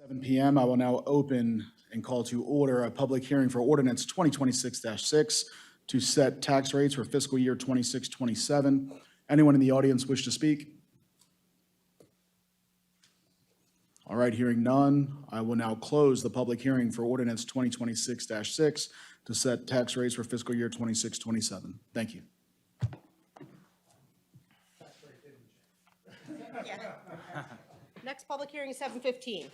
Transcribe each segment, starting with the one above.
7 p.m. I will now open and call to order a public hearing for ordinance 2026-6 to set tax rates for fiscal year 26-27. Anyone in the audience wish to speak? All right, hearing none, I will now close the public hearing for ordinance 2026-6 to set tax rates for fiscal year 26-27. Thank you. Yeah. Next public hearing is 7:15.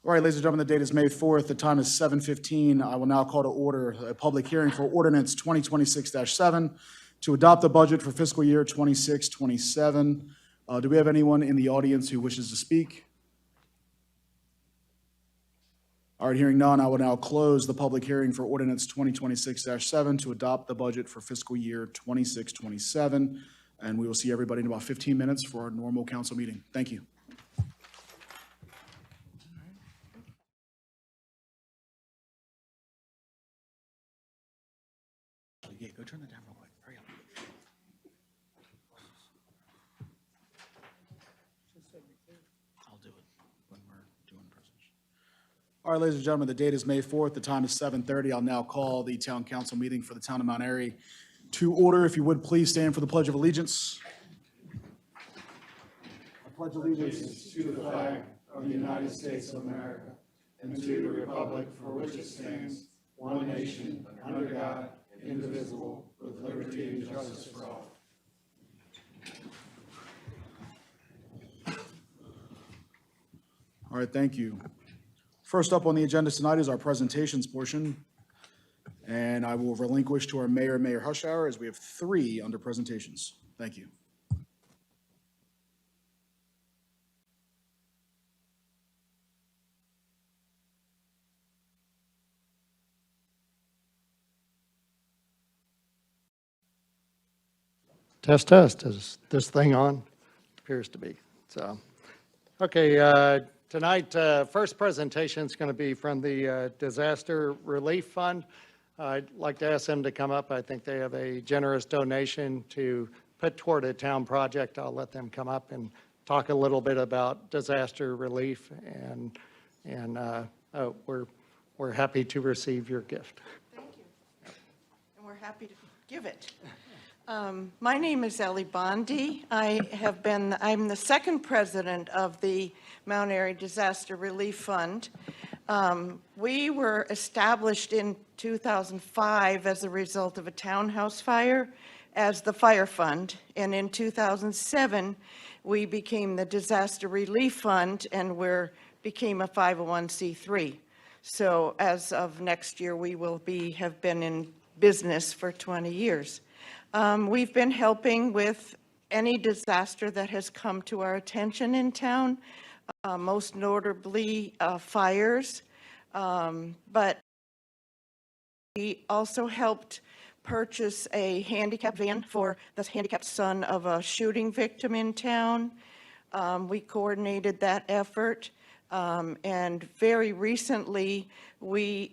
All right, ladies and gentlemen, the date is May 4th. The time is 7:15. I will now call to order a public hearing for ordinance 2026-7 to adopt the budget for fiscal year 26-27. Do we have anyone in the audience who wishes to speak? All right, hearing none, I will now close the public hearing for ordinance 2026-7 to adopt the budget for fiscal year 26-27. And we will see everybody in about 15 minutes for our normal council meeting. Thank you. Yeah, go turn that down real quick. Hurry up. I'll do it when we're doing presentation. All right, ladies and gentlemen, the date is May 4th. The time is 7:30. I'll now call the town council meeting for the town of Mount Airy to order. If you would, please stand for the Pledge of Allegiance. I pledge allegiance To the flag of the United States of America and to the republic for which it stands, one nation, under God, indivisible, with liberty and justice for all. All right, thank you. First up on the agenda tonight is our presentations portion. And I will relinquish to our mayor, Mayor Hushhour, as we have 3 under presentations. Thank you. Test, test. Is this thing on? Appears to be. So, okay, tonight, first presentation is going to be from the Disaster Relief Fund. I'd like to ask them to come up. I think they have a generous donation to put toward a town project. I'll let them come up and talk a little bit about disaster relief, and we're happy to receive your gift. Thank you. And we're happy to give it. My name is Ellie Bondi. I'm the second president of the Mount Airy Disaster Relief Fund. We were established in 2005 as a result of a townhouse fire as the fire fund. And in 2007, we became the Disaster Relief Fund, and became a 501c3. So as of next year, we will have been in business for 20 years. We've been helping with any disaster that has come to our attention in town, most notably fires. But we also helped purchase a handicap van for the handicapped son of a shooting victim in town. We coordinated that effort. And very recently, we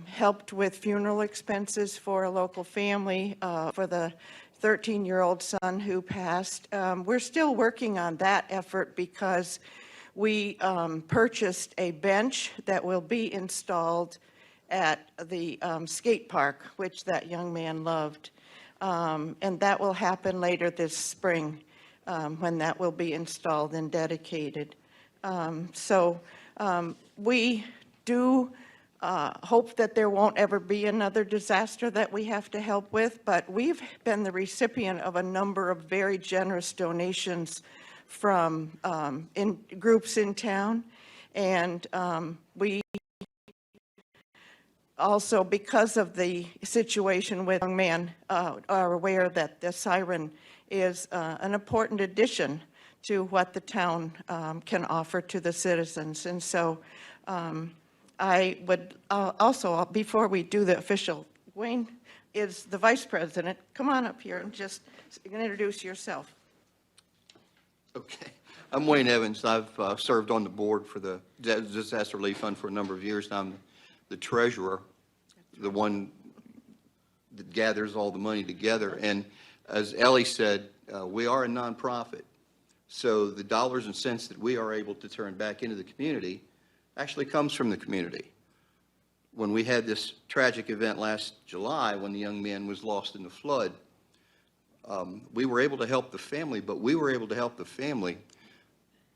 helped with funeral expenses for a local family for the 13-year-old son who passed. We're still working on that effort because we purchased a bench that will be installed at the skate park, which that young man loved. And that will happen later this spring when that will be installed and dedicated. We do hope that there won't ever be another disaster that we have to help with, but we've been the recipient of a number of very generous donations from in groups in town. And we also, because of the situation with young man, are aware that the siren is an important addition to what the town can offer to the citizens. And so I would also, before we do the official, Wayne is the vice president. Come on up here and just introduce yourself. Okay. I'm Wayne Evans. I've served on the board for the Disaster Relief Fund for a number of years. I'm the treasurer, the one that gathers all the money together. And as Ellie said, we are a nonprofit. So the dollars and cents that we are able to turn back into the community actually comes from the community. When we had this tragic event last July, when the young man was lost in the flood, we were able to help the family, but we were able to help the family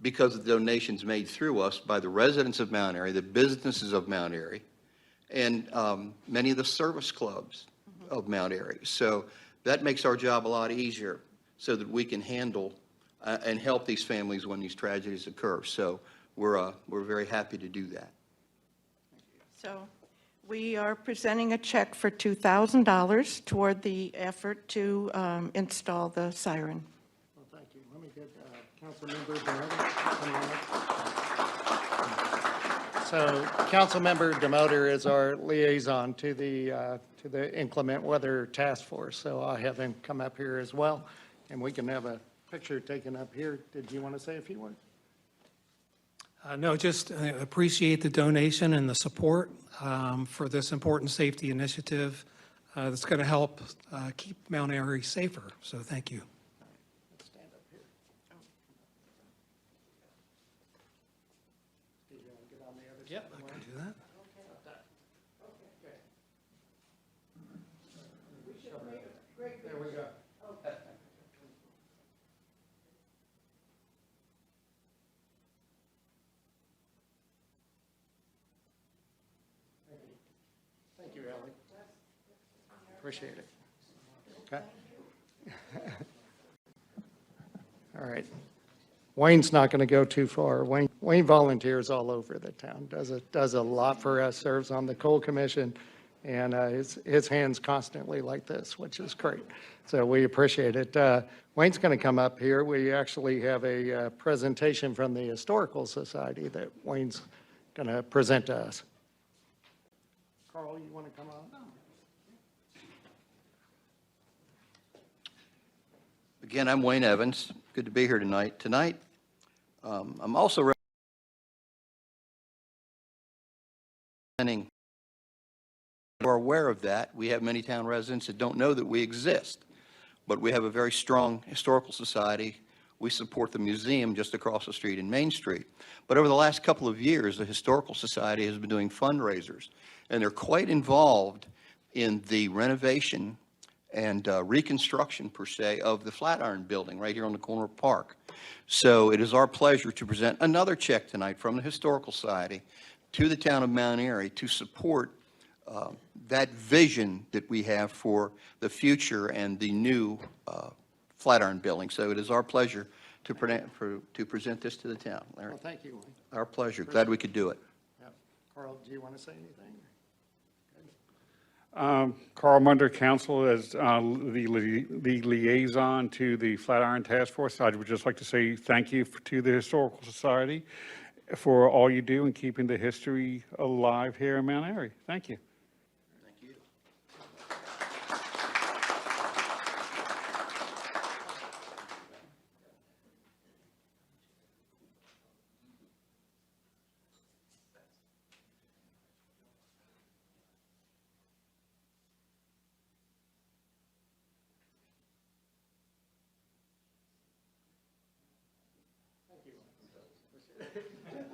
because of the donations made through us by the residents of Mount Airy, the businesses of Mount Airy, and many of the service clubs of Mount Airy. So that makes our job a lot easier so that we can handle and help these families when these tragedies occur. So we're very happy to do that. So we are presenting a check for $2,000 toward the effort to install the siren. Well, thank you. Let me get Councilmember Demoter. So Councilmember Demoter is our liaison to the inclement weather task force. So I'll have him come up here as well, and we can have a picture taken up here. Did you want to say a few words? No, just appreciate the donation and the support for this important safety initiative that's going to help keep Mount Airy safer. So thank you. Let's stand up here. Did you want to get on the other side? Yep, I can do that. There we go. Thank you, Ellie. Appreciate it. Okay. All right. Wayne's not going to go too far. Wayne volunteers all over the town, does a lot for us, serves on the coal commission, and his hands constantly like this, which is great. So we appreciate it. Wayne's going to come up here. We actually have a presentation from the Historical Society that Wayne's going to present to us. Carl, you want to come on? Again, I'm Wayne Evans. Good to be here tonight. Tonight, I'm also representing. We're aware of that. We have many town residents that don't know that we exist, but we have a very strong historical society. We support the museum just across the street in Main Street. But over the last couple of years, the Historical Society has been doing fundraisers, and they're quite involved in the renovation and reconstruction, per se, of the Flatiron Building right here on the corner of Park. So it is our pleasure to present another check tonight from the Historical Society to the town of Mount Airy to support that vision that we have for the future and the new Flatiron Building. So it is our pleasure to present this to the town. Larry. Well, thank you, Wayne. Our pleasure. Glad we could do it. Yep. Carl, do you want to say anything? Carl Munder, counsel, as the liaison to the Flatiron Task Force. I would just like to say thank you to the Historical Society for all you do in keeping the history alive here in Mount Airy. Thank you. Thank you.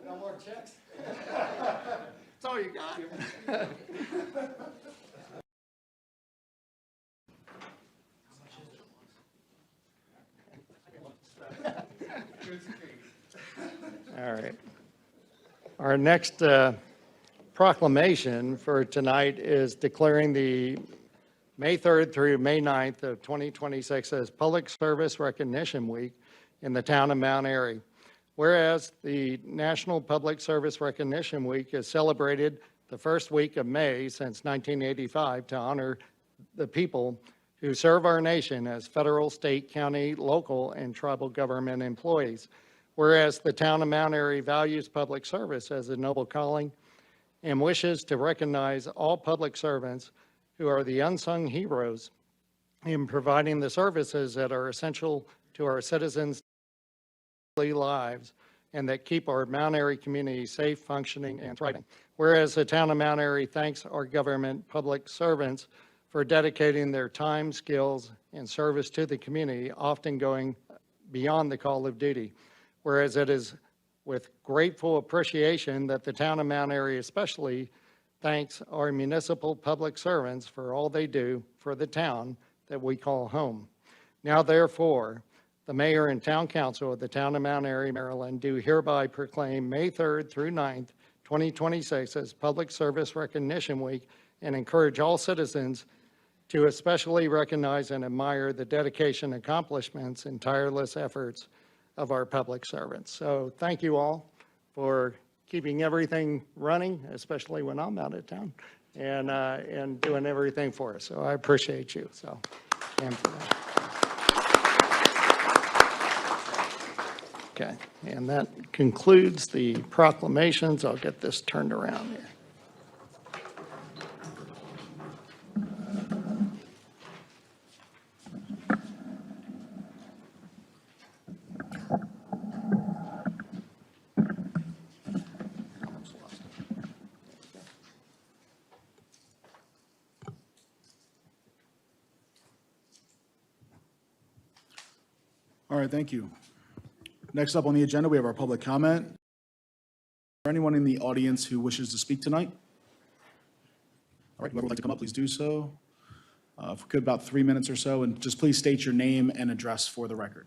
No more checks? That's all you got? All right. Our next proclamation for tonight is declaring the May 3rd through May 9th of 2026 as Public Service Recognition Week in the town of Mount Airy. Whereas the National Public Service Recognition Week is celebrated the first week of May since 1985 to honor the people who serve our nation as federal, state, county, local, and tribal government employees. Whereas the town of Mount Airy values public service as a noble calling and wishes to recognize all public servants who are the unsung heroes in providing the services that are essential to our citizens' daily lives and that keep our Mount Airy community safe, functioning, and thriving. Whereas the town of Mount Airy thanks our government public servants for dedicating their time, skills, and service to the community, often going beyond the call of duty. Whereas it is with grateful appreciation that the town of Mount Airy especially thanks our municipal public servants for all they do for the town that we call home. Now therefore, the mayor and town council of the town of Mount Airy, Maryland, do hereby proclaim May 3rd through 9th, 2026 as Public Service Recognition Week and encourage all citizens to especially recognize and admire the dedication, accomplishments, and tireless efforts of our public servants. So thank you all for keeping everything running, especially when I'm out of town, and doing everything for us. So I appreciate you. So, and for that. Okay, and that concludes the proclamations. I'll get this turned around here. All right, thank you. Next up on the agenda, we have our public comment. Is there anyone in the audience who wishes to speak tonight? All right, whoever would like to come up, please do so. If we could, about 3 minutes or so, and just please state your name and address for the record.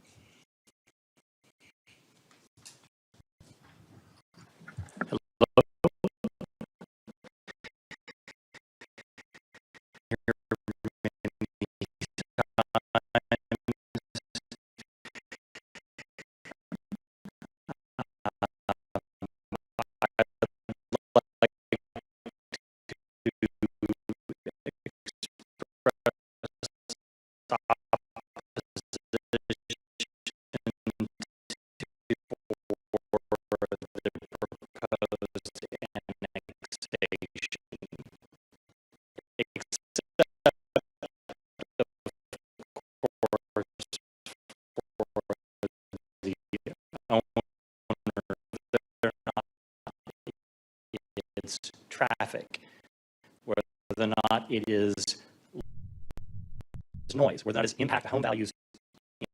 It's traffic, whether or not it is noise, whether or not it's impact home values in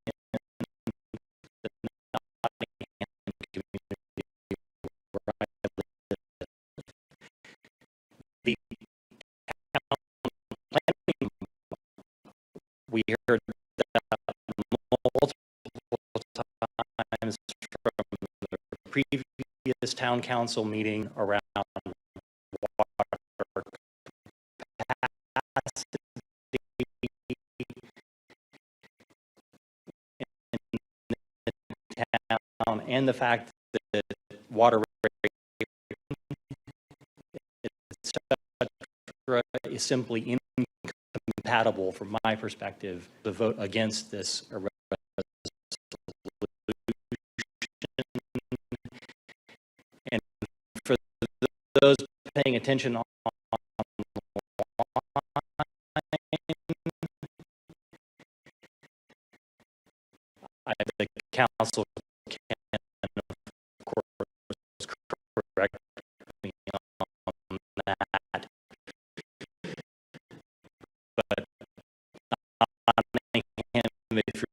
the Nottingham community where I live. The town planning, we heard that multiple times from the previous town council meeting around water capacity in the town, and the fact that water is simply incompatible, from my perspective, to vote against this resolution. And for those paying attention online, the council can, of course, correct me on that. But if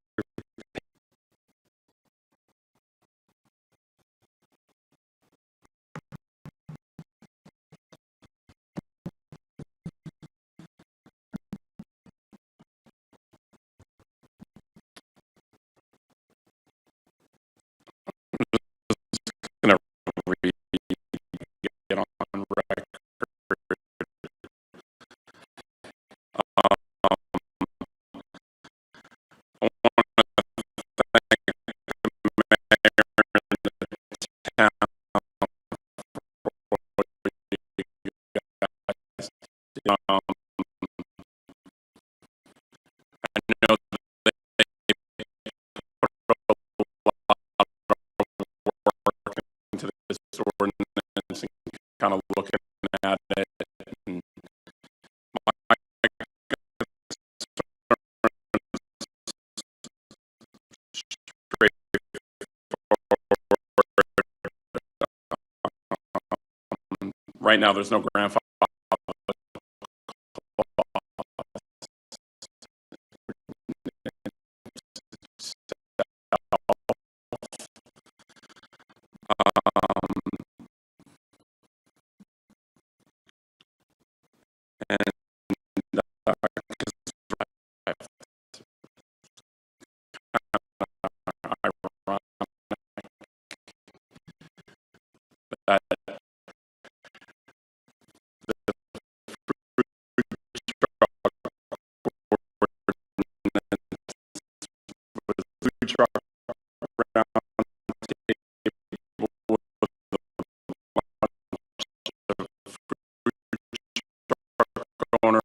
know they put a lot of work into this ordinance and kind of looking at it. And my right now, there's no grandfather. And that food truck around owners.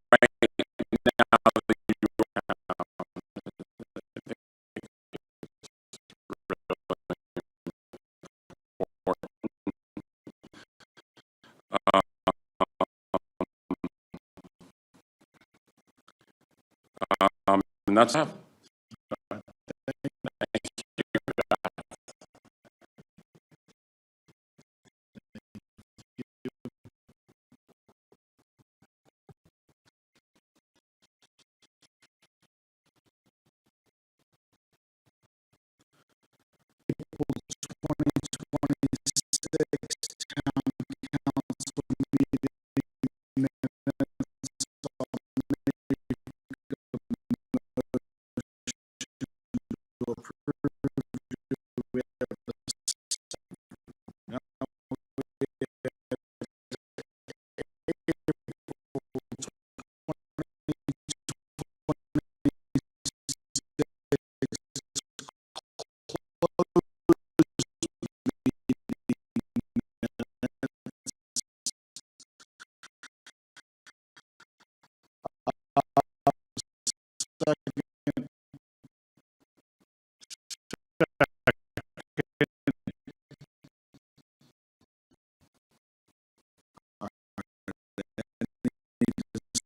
Right now, and that's.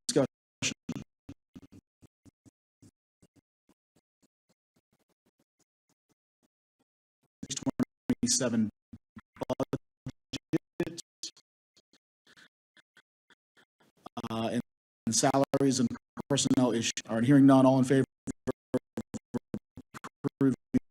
Discussion. 27 budget, and salaries and personnel issues. All right, hearing none, all in favor of approving the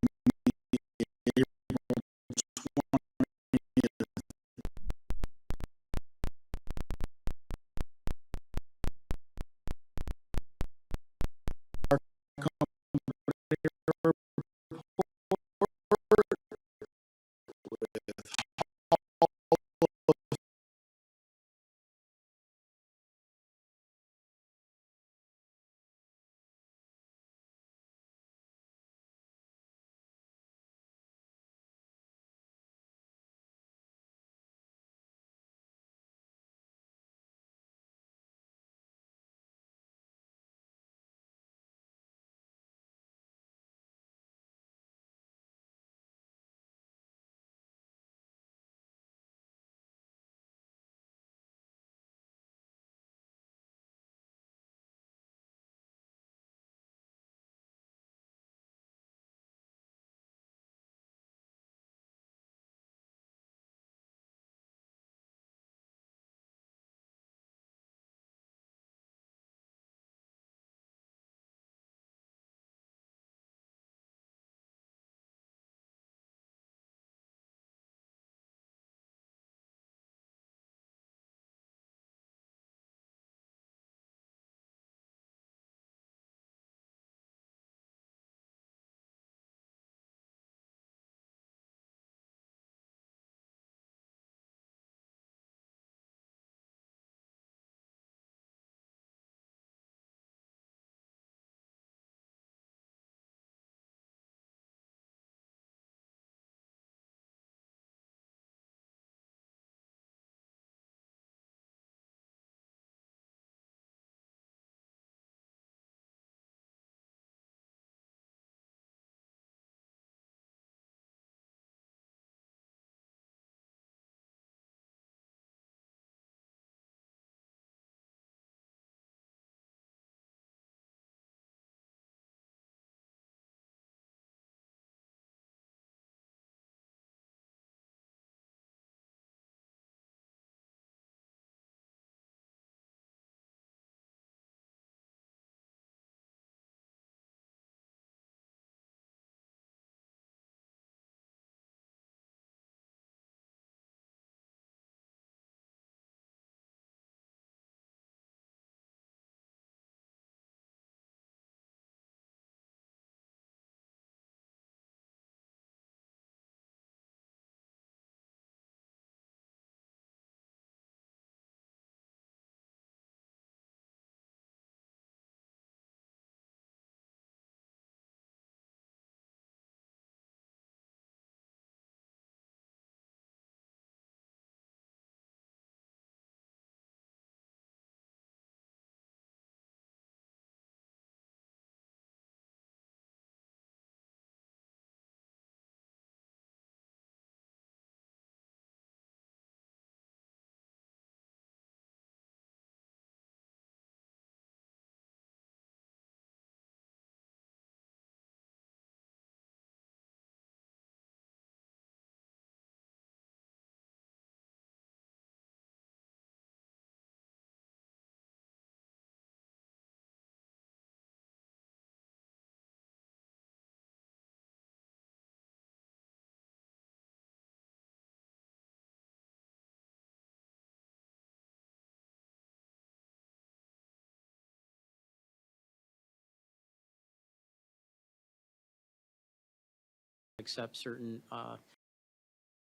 accept certain, as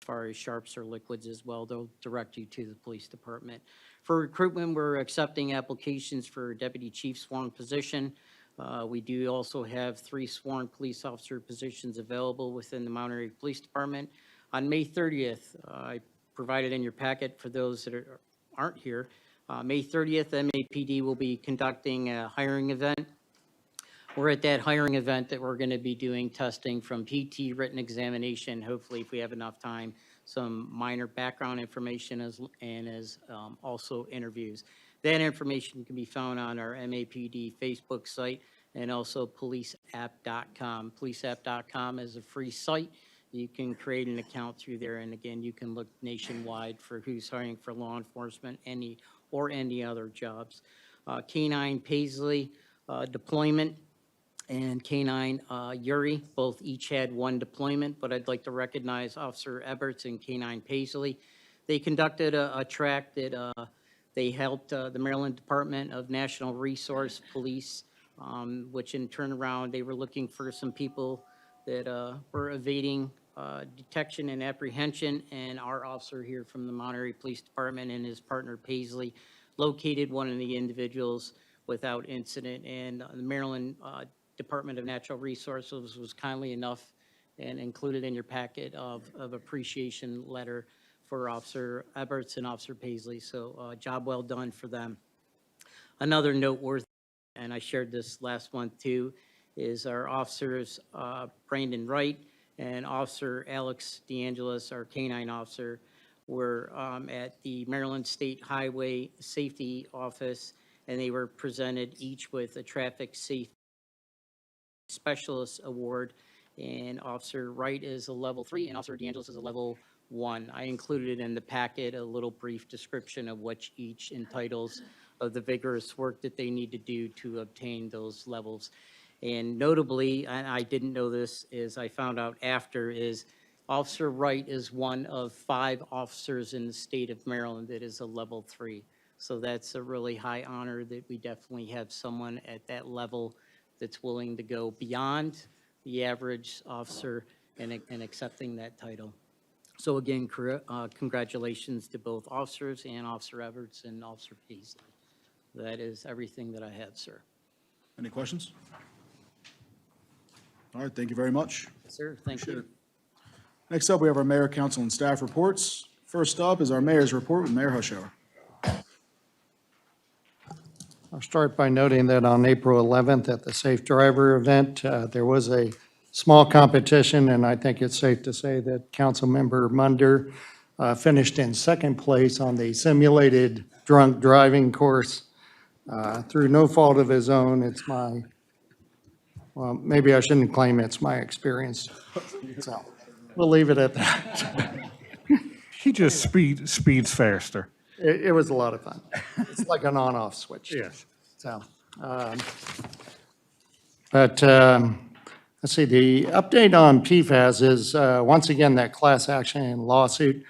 far as sharps or liquids as well, they'll direct you to the police department. For recruitment, we're accepting applications for deputy chief sworn position. We do also have 3 sworn police officer positions available within the Mount Airy Police Department. On May 30th, I provided in your packet for those that aren't here, May 30th, MAPD will be conducting a hiring event. We're at that hiring event that we're going to be doing testing from PT, written examination, hopefully if we have enough time, some minor background information as also interviews. That information can be found on our MAPD Facebook site and also policeapp.com. Policeapp.com is a free site. You can create an account through there, and again, you can look nationwide for who's hiring for law enforcement, any other jobs. K-9 Paisley deployment and K-9 Airy, both each had 1 deployment, but I'd like to recognize Officer Eberts and K-9 Paisley. They conducted a track that they helped the Maryland Department of National Resource Police, which in turnaround, they were looking for some people that were evading detection and apprehension, and our officer here from the Mount Airy Police Department and his partner Paisley located one of the individuals without incident, and the Maryland Department of Natural Resources was kindly enough and included in your packet of appreciation letter for Officer Eberts and Officer Paisley. So job well done for them. Another noteworthy, and I shared this last month too, is our officers Brandon Wright and Officer Alex DeAngelis, our K-9 officer, were at the Maryland State Highway Safety Office, and they were presented each with a traffic safety specialist award, and Officer Wright is a level 3 and Officer DeAngelis is a level 1. I included in the packet a little brief description of what each entitles of the vigorous work that they need to do to obtain those levels. And notably, and I didn't know this, is I found out after, is Officer Wright is one of 5 officers in the state of Maryland that is a level 3. So that's a really high honor that we definitely have someone at that level that's willing to go beyond the average officer and accepting that title. So again, congratulations to both officers and Officer Everts and Officer Paisley. That is everything that I have, sir. Any questions? All right, thank you very much. Yes, sir, thank you. Next up, we have our mayor, council, and staff reports. First up is our mayor's report with Mayor Hushower. I'll start by noting that on April 11th at the Safe Driver event, there was a small competition, and I think it's safe to say that Councilmember Munder finished in 2nd place on the simulated drunk driving course through no fault of his own. It's my, well, maybe I shouldn't claim it's my experience. So we'll leave it at that. He just speeds faster. It was a lot of fun. It's like an on-off switch. Yes. So, let's see, the update on PFAS is, once again, that class action lawsuit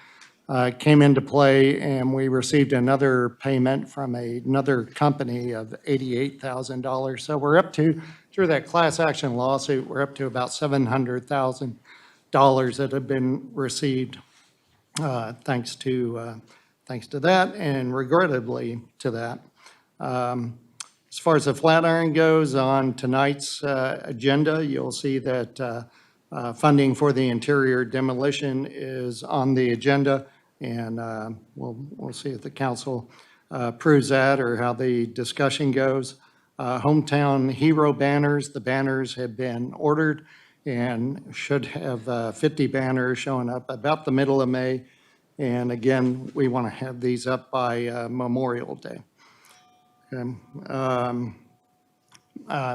came into play, and we received another payment from another company of $88,000. So we're up to, through that class action lawsuit, we're up to about $700,000 that have been received, thanks to that, and regrettably to that. As far as the Flatiron goes, on tonight's agenda, you'll see that funding for the interior demolition is on the agenda, and we'll see if the council approves that or how the discussion goes. Hometown hero banners, the banners have been ordered and should have 50 banners showing up about the middle of May. And again, we want to have these up by Memorial Day. Okay.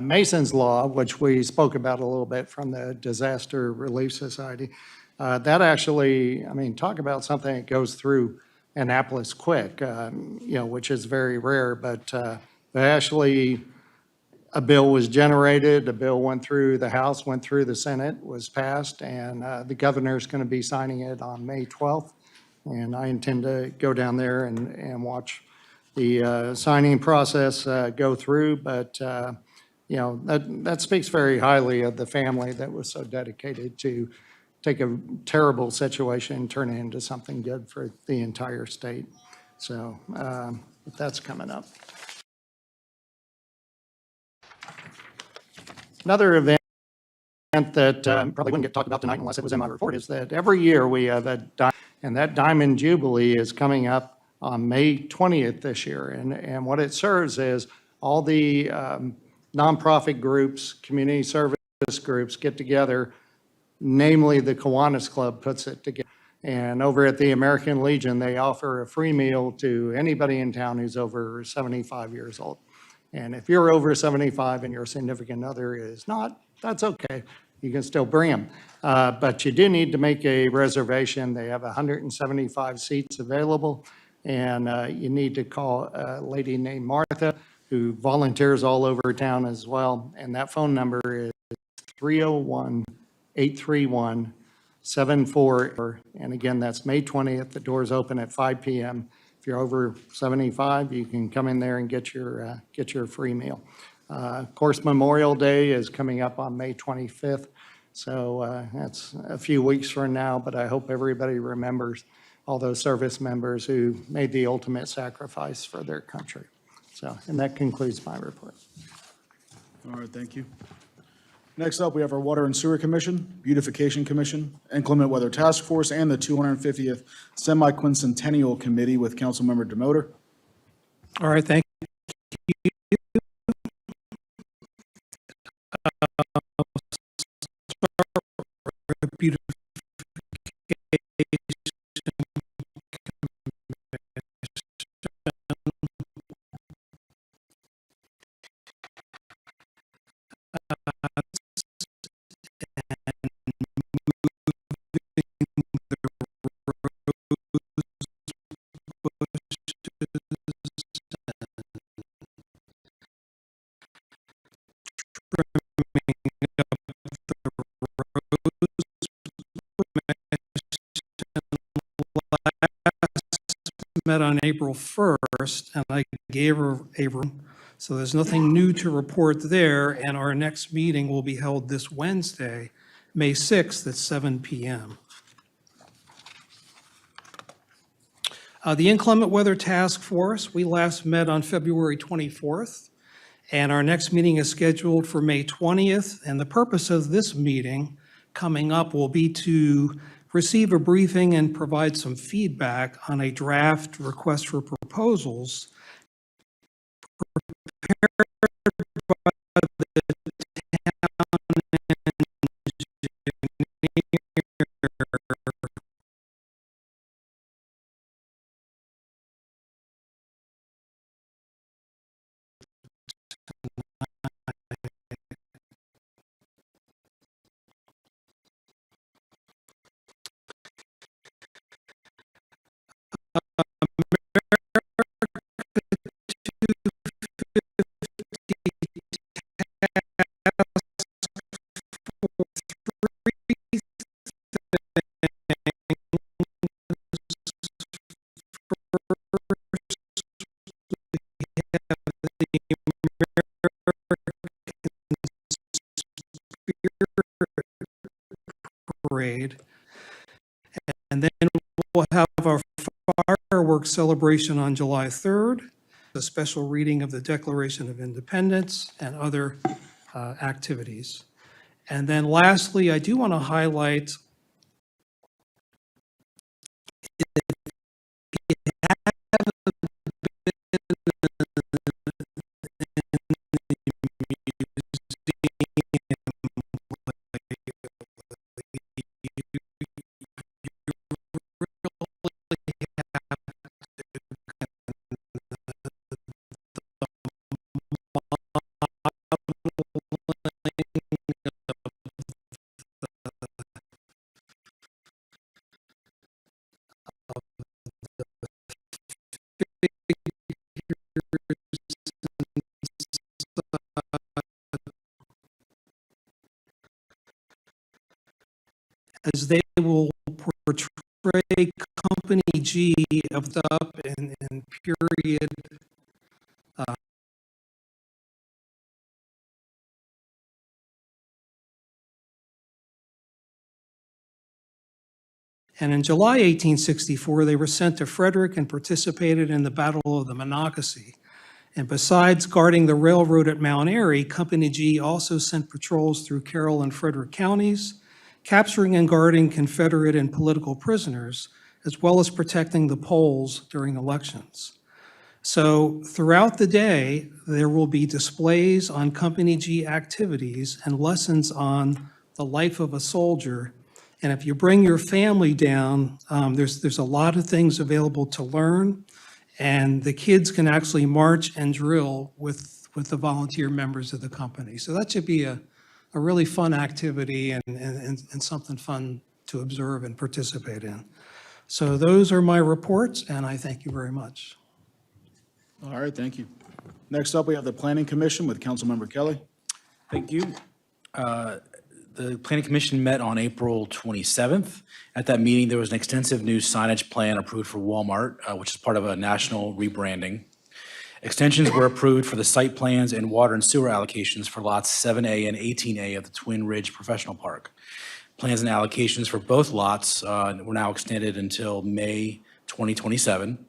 Mason's Law, which we spoke about a little bit from the Disaster Relief Society, that actually, I mean, talk about something that goes through Annapolis quick, which is very rare, but actually a bill was generated, a bill went through the House, went through the Senate, was passed, and the governor's going to be signing it on May 12th. And I intend to go down there and watch the signing process go through. But, that speaks very highly of the family that was so dedicated to take a terrible situation and turn it into something good for the entire state. So but that's coming up. Another event that probably wouldn't get talked about tonight unless it was in my report is that every year we have and that Diamond Jubilee is coming up on May 20th this year. And what it serves is all the nonprofit groups, community service groups get together, namely the Kiwanis Club puts it together. And over at the American Legion, they offer a free meal to anybody in town who's over 75 years old. And if you're over 75 and your significant other is not, that's okay. You can still bring them. But you do need to make a reservation. They have 175 seats available. And you need to call a lady named Martha, who volunteers all over town as well. And that phone number is 301-831-74. And again, that's May 20th. The doors open at 5 p.m. If you're over 75, you can come in there and get your free meal. Of course, Memorial Day is coming up on May 25th. So that's a few weeks from now, but I hope everybody remembers all those service members who made the ultimate sacrifice for their country. So, and that concludes my report. All right, thank you. Next up, we have our Water and Sewer Commission, Beautification Commission, Inclement Weather Task Force, and the 250th Semi-Quincentennial Committee with Councilmember Demoter. All right, thank you. Beautification met on April 1st, and I gave her Abram, so there's nothing new to report there, and our next meeting will be held this Wednesday, May 6th at 7 p.m. The Inclement Weather Task Force, we last met on February 24th, and our next meeting is scheduled for May 20th, and the purpose of this meeting coming up will be to receive a briefing and provide some feedback on a draft request for proposals prepared by the parade. And then we'll have our fireworks celebration on July 3rd, a special reading of the Declaration of Independence and other activities. And then lastly, I do want to highlight as they will portray Company G of the up in period And in July 1864, they were sent to Frederick and participated in the Battle of the Monocacy. And besides guarding the railroad at Mount Airy, Company G also sent patrols through Carroll and Frederick counties, capturing and guarding Confederate and political prisoners, as well as protecting the polls during elections. So throughout the day, there will be displays on Company G activities and lessons on the life of a soldier. And if you bring your family down, there's a lot of things available to learn. And the kids can actually march and drill with the volunteer members of the company. So that should be a really fun activity and something fun to observe and participate in. So those are my reports, and I thank you very much. All right, thank you. Next up, we have the Planning Commission with Councilmember Kelly. Thank you. The Planning Commission met on April 27th. At that meeting, there was an extensive new signage plan approved for Walmart, which is part of a national rebranding. Extensions were approved for the site plans and water and sewer allocations for lots 7A and 18A of the Twin Ridge Professional Park. Plans and allocations for both lots were now extended until May 2027.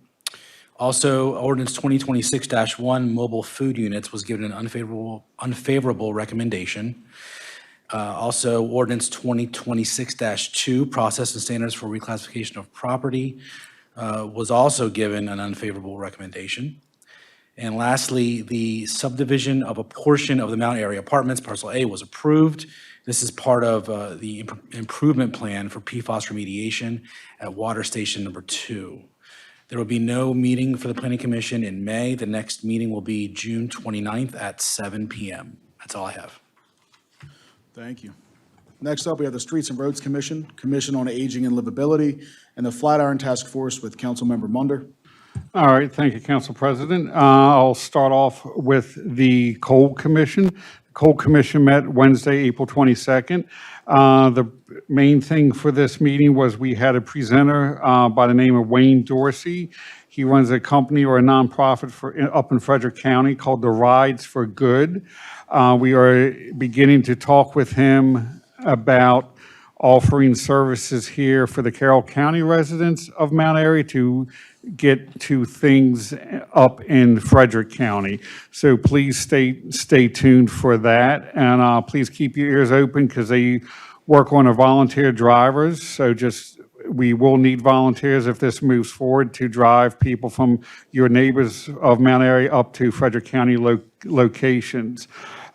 Also, ordinance 2026-1, mobile food units, was given an unfavorable recommendation. Also, ordinance 2026-2, process and standards for reclassification of property, was also given an unfavorable recommendation. And lastly, the subdivision of a portion of the Mount Airy Apartments, parcel A, was approved. This is part of the improvement plan for PFAS remediation at Water Station Number 2. There will be no meeting for the Planning Commission in May. The next meeting will be June 29th at 7 p.m. That's all I have. Thank you. Next up, we have the Streets and Roads Commission, Commission on Aging and Livability, and the Flatiron Task Force with Councilmember Munder. All right, thank you, Council President. I'll start off with the Coal Commission. The Coal Commission met Wednesday, April 22nd. The main thing for this meeting was we had a presenter by the name of Wayne Dorsey. He runs a company or a nonprofit up in Frederick County called the Rides for Good. We are beginning to talk with him about offering services here for the Carroll County residents of Mount Airy to get to things up in Frederick County. So please stay tuned for that, and please keep your ears open because they work on a volunteer drivers. So we will need volunteers if this moves forward to drive people from your neighbors of Mount Airy up to Frederick County locations.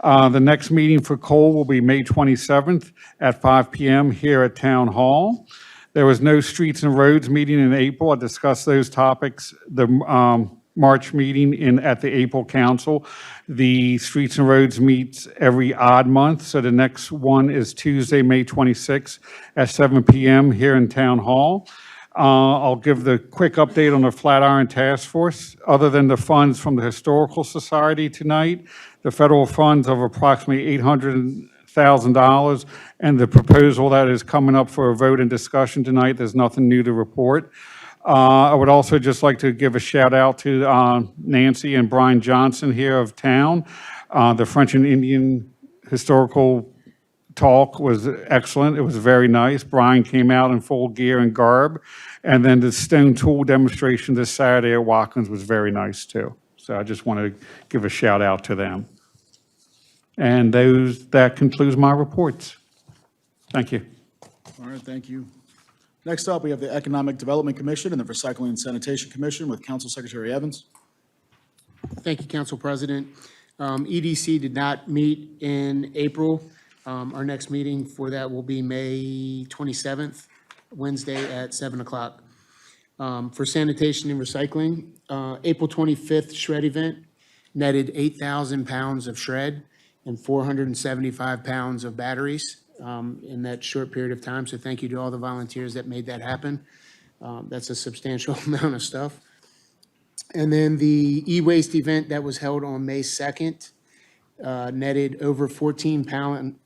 The next meeting for Cole will be May 27th at 5 p.m. here at Town Hall. There was no Streets and Roads meeting in April. I discussed those topics, the March meeting at the April Council. The Streets and Roads meets every odd month, so the next one is Tuesday, May 26th at 7 p.m. here in Town Hall. I'll give the quick update on the Flatiron Task Force. Other than the funds from the Historical Society tonight, the federal funds of approximately $800,000 and the proposal that is coming up for a vote and discussion tonight, there's nothing new to report. I would also just like to give a shout out to Nancy and Brian Johnson here of town. The French and Indian historical talk was excellent. It was very nice. Brian came out in full gear and garb. And then the stone tool demonstration this Saturday at Watkins was very nice too. So I just want to give a shout out to them. And that concludes my reports. Thank you. All right, thank you. Next up, we have the Economic Development Commission and the Recycling and Sanitation Commission with Council Secretary Evans. Thank you, Council President. EDC did not meet in April. Our next meeting for that will be May 27th, Wednesday at 7 o'clock. For sanitation and recycling, April 25th shred event netted 8,000 pounds of shred and 475 pounds of batteries in that short period of time. So thank you to all the volunteers that made that happen. That's a substantial amount of stuff. And then the e-waste event that was held on May 2nd netted over 14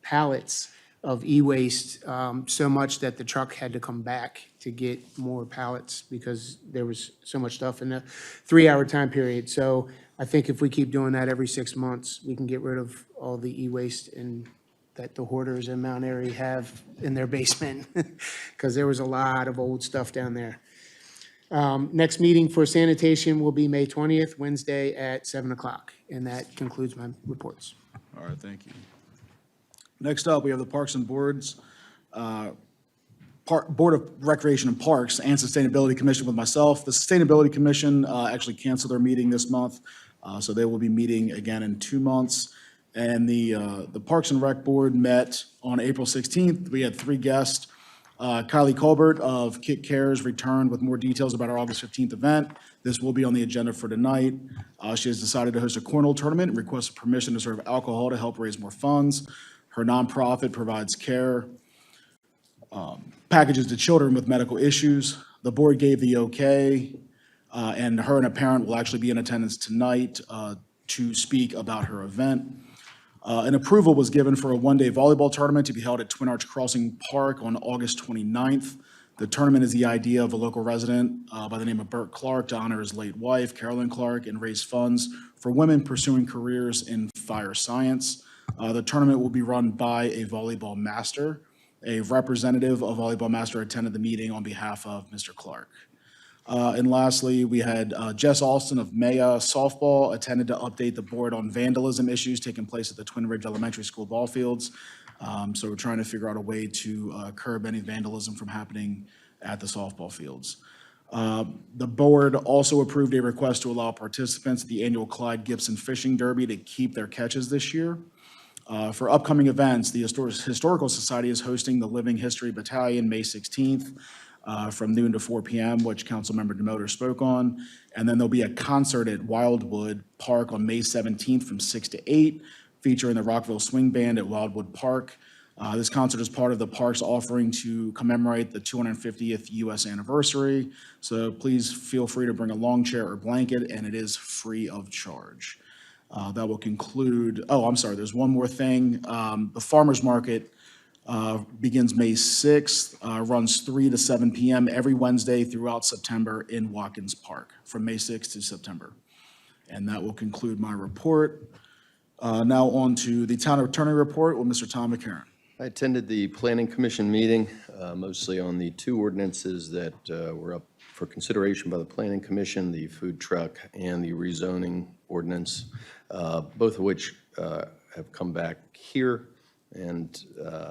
pallets of e-waste, so much that the truck had to come back to get more pallets because there was so much stuff in a 3-hour time period. So I think if we keep doing that every 6 months, we can get rid of all the e-waste and that the hoarders in Mount Airy have in their basement, because there was a lot of old stuff down there. Next meeting for sanitation will be May 20th, Wednesday at 7 o'clock. And that concludes my reports. All right, thank you. Next up, we have the Parks and Boards, Board of Recreation and Parks and Sustainability Commission with myself. The Sustainability Commission actually canceled their meeting this month, so they will be meeting again in 2 months. And the Parks and Rec Board met on April 16th. We had 3 guests. Kylie Colbert of Kit Cares returned with more details about our August 15th event. This will be on the agenda for tonight. She has decided to host a cornhole tournament and requested permission to serve alcohol to help raise more funds. Her nonprofit provides care packages to children with medical issues. The board gave the okay, and her and a parent will actually be in attendance tonight to speak about her event. An approval was given for a one-day volleyball tournament to be held at Twin Arch Crossing Park on August 29th. The tournament is the idea of a local resident by the name of Burt Clark to honor his late wife, Carolyn Clark, and raise funds for women pursuing careers in fire science. The tournament will be run by a volleyball master. A representative of Volleyball Master attended the meeting on behalf of Mr. Clark. And lastly, we had Jess Alston of Maya Softball attended to update the board on vandalism issues taking place at the Twin Ridge Elementary School ball fields. So we're trying to figure out a way to curb any vandalism from happening at the softball fields. The board also approved a request to allow participants at the annual Clyde Gibson Fishing Derby to keep their catches this year. For upcoming events, the Historical Society is hosting the Living History Battalion May 16th from noon to 4 p.m., which Councilmember DeMotor spoke on. And then there'll be a concert at Wildwood Park on May 17th from 6 to 8, featuring the Rockville Swing Band at Wildwood Park. This concert is part of the park's offering to commemorate the 250th U.S. anniversary. So please feel free to bring a lawn chair or blanket, and it is free of charge. That will conclude, oh, I'm sorry, there's one more thing. The farmer's market begins May 6th, runs 3 to 7 p.m. every Wednesday throughout September in Watkins Park, from May 6th to September. And that will conclude my report. Now on to the town attorney report with Mr. Tom McCarron. I attended the Planning Commission meeting, mostly on the 2 ordinances that were up for consideration by the Planning Commission, the food truck and the rezoning ordinance, both of which have come back here, and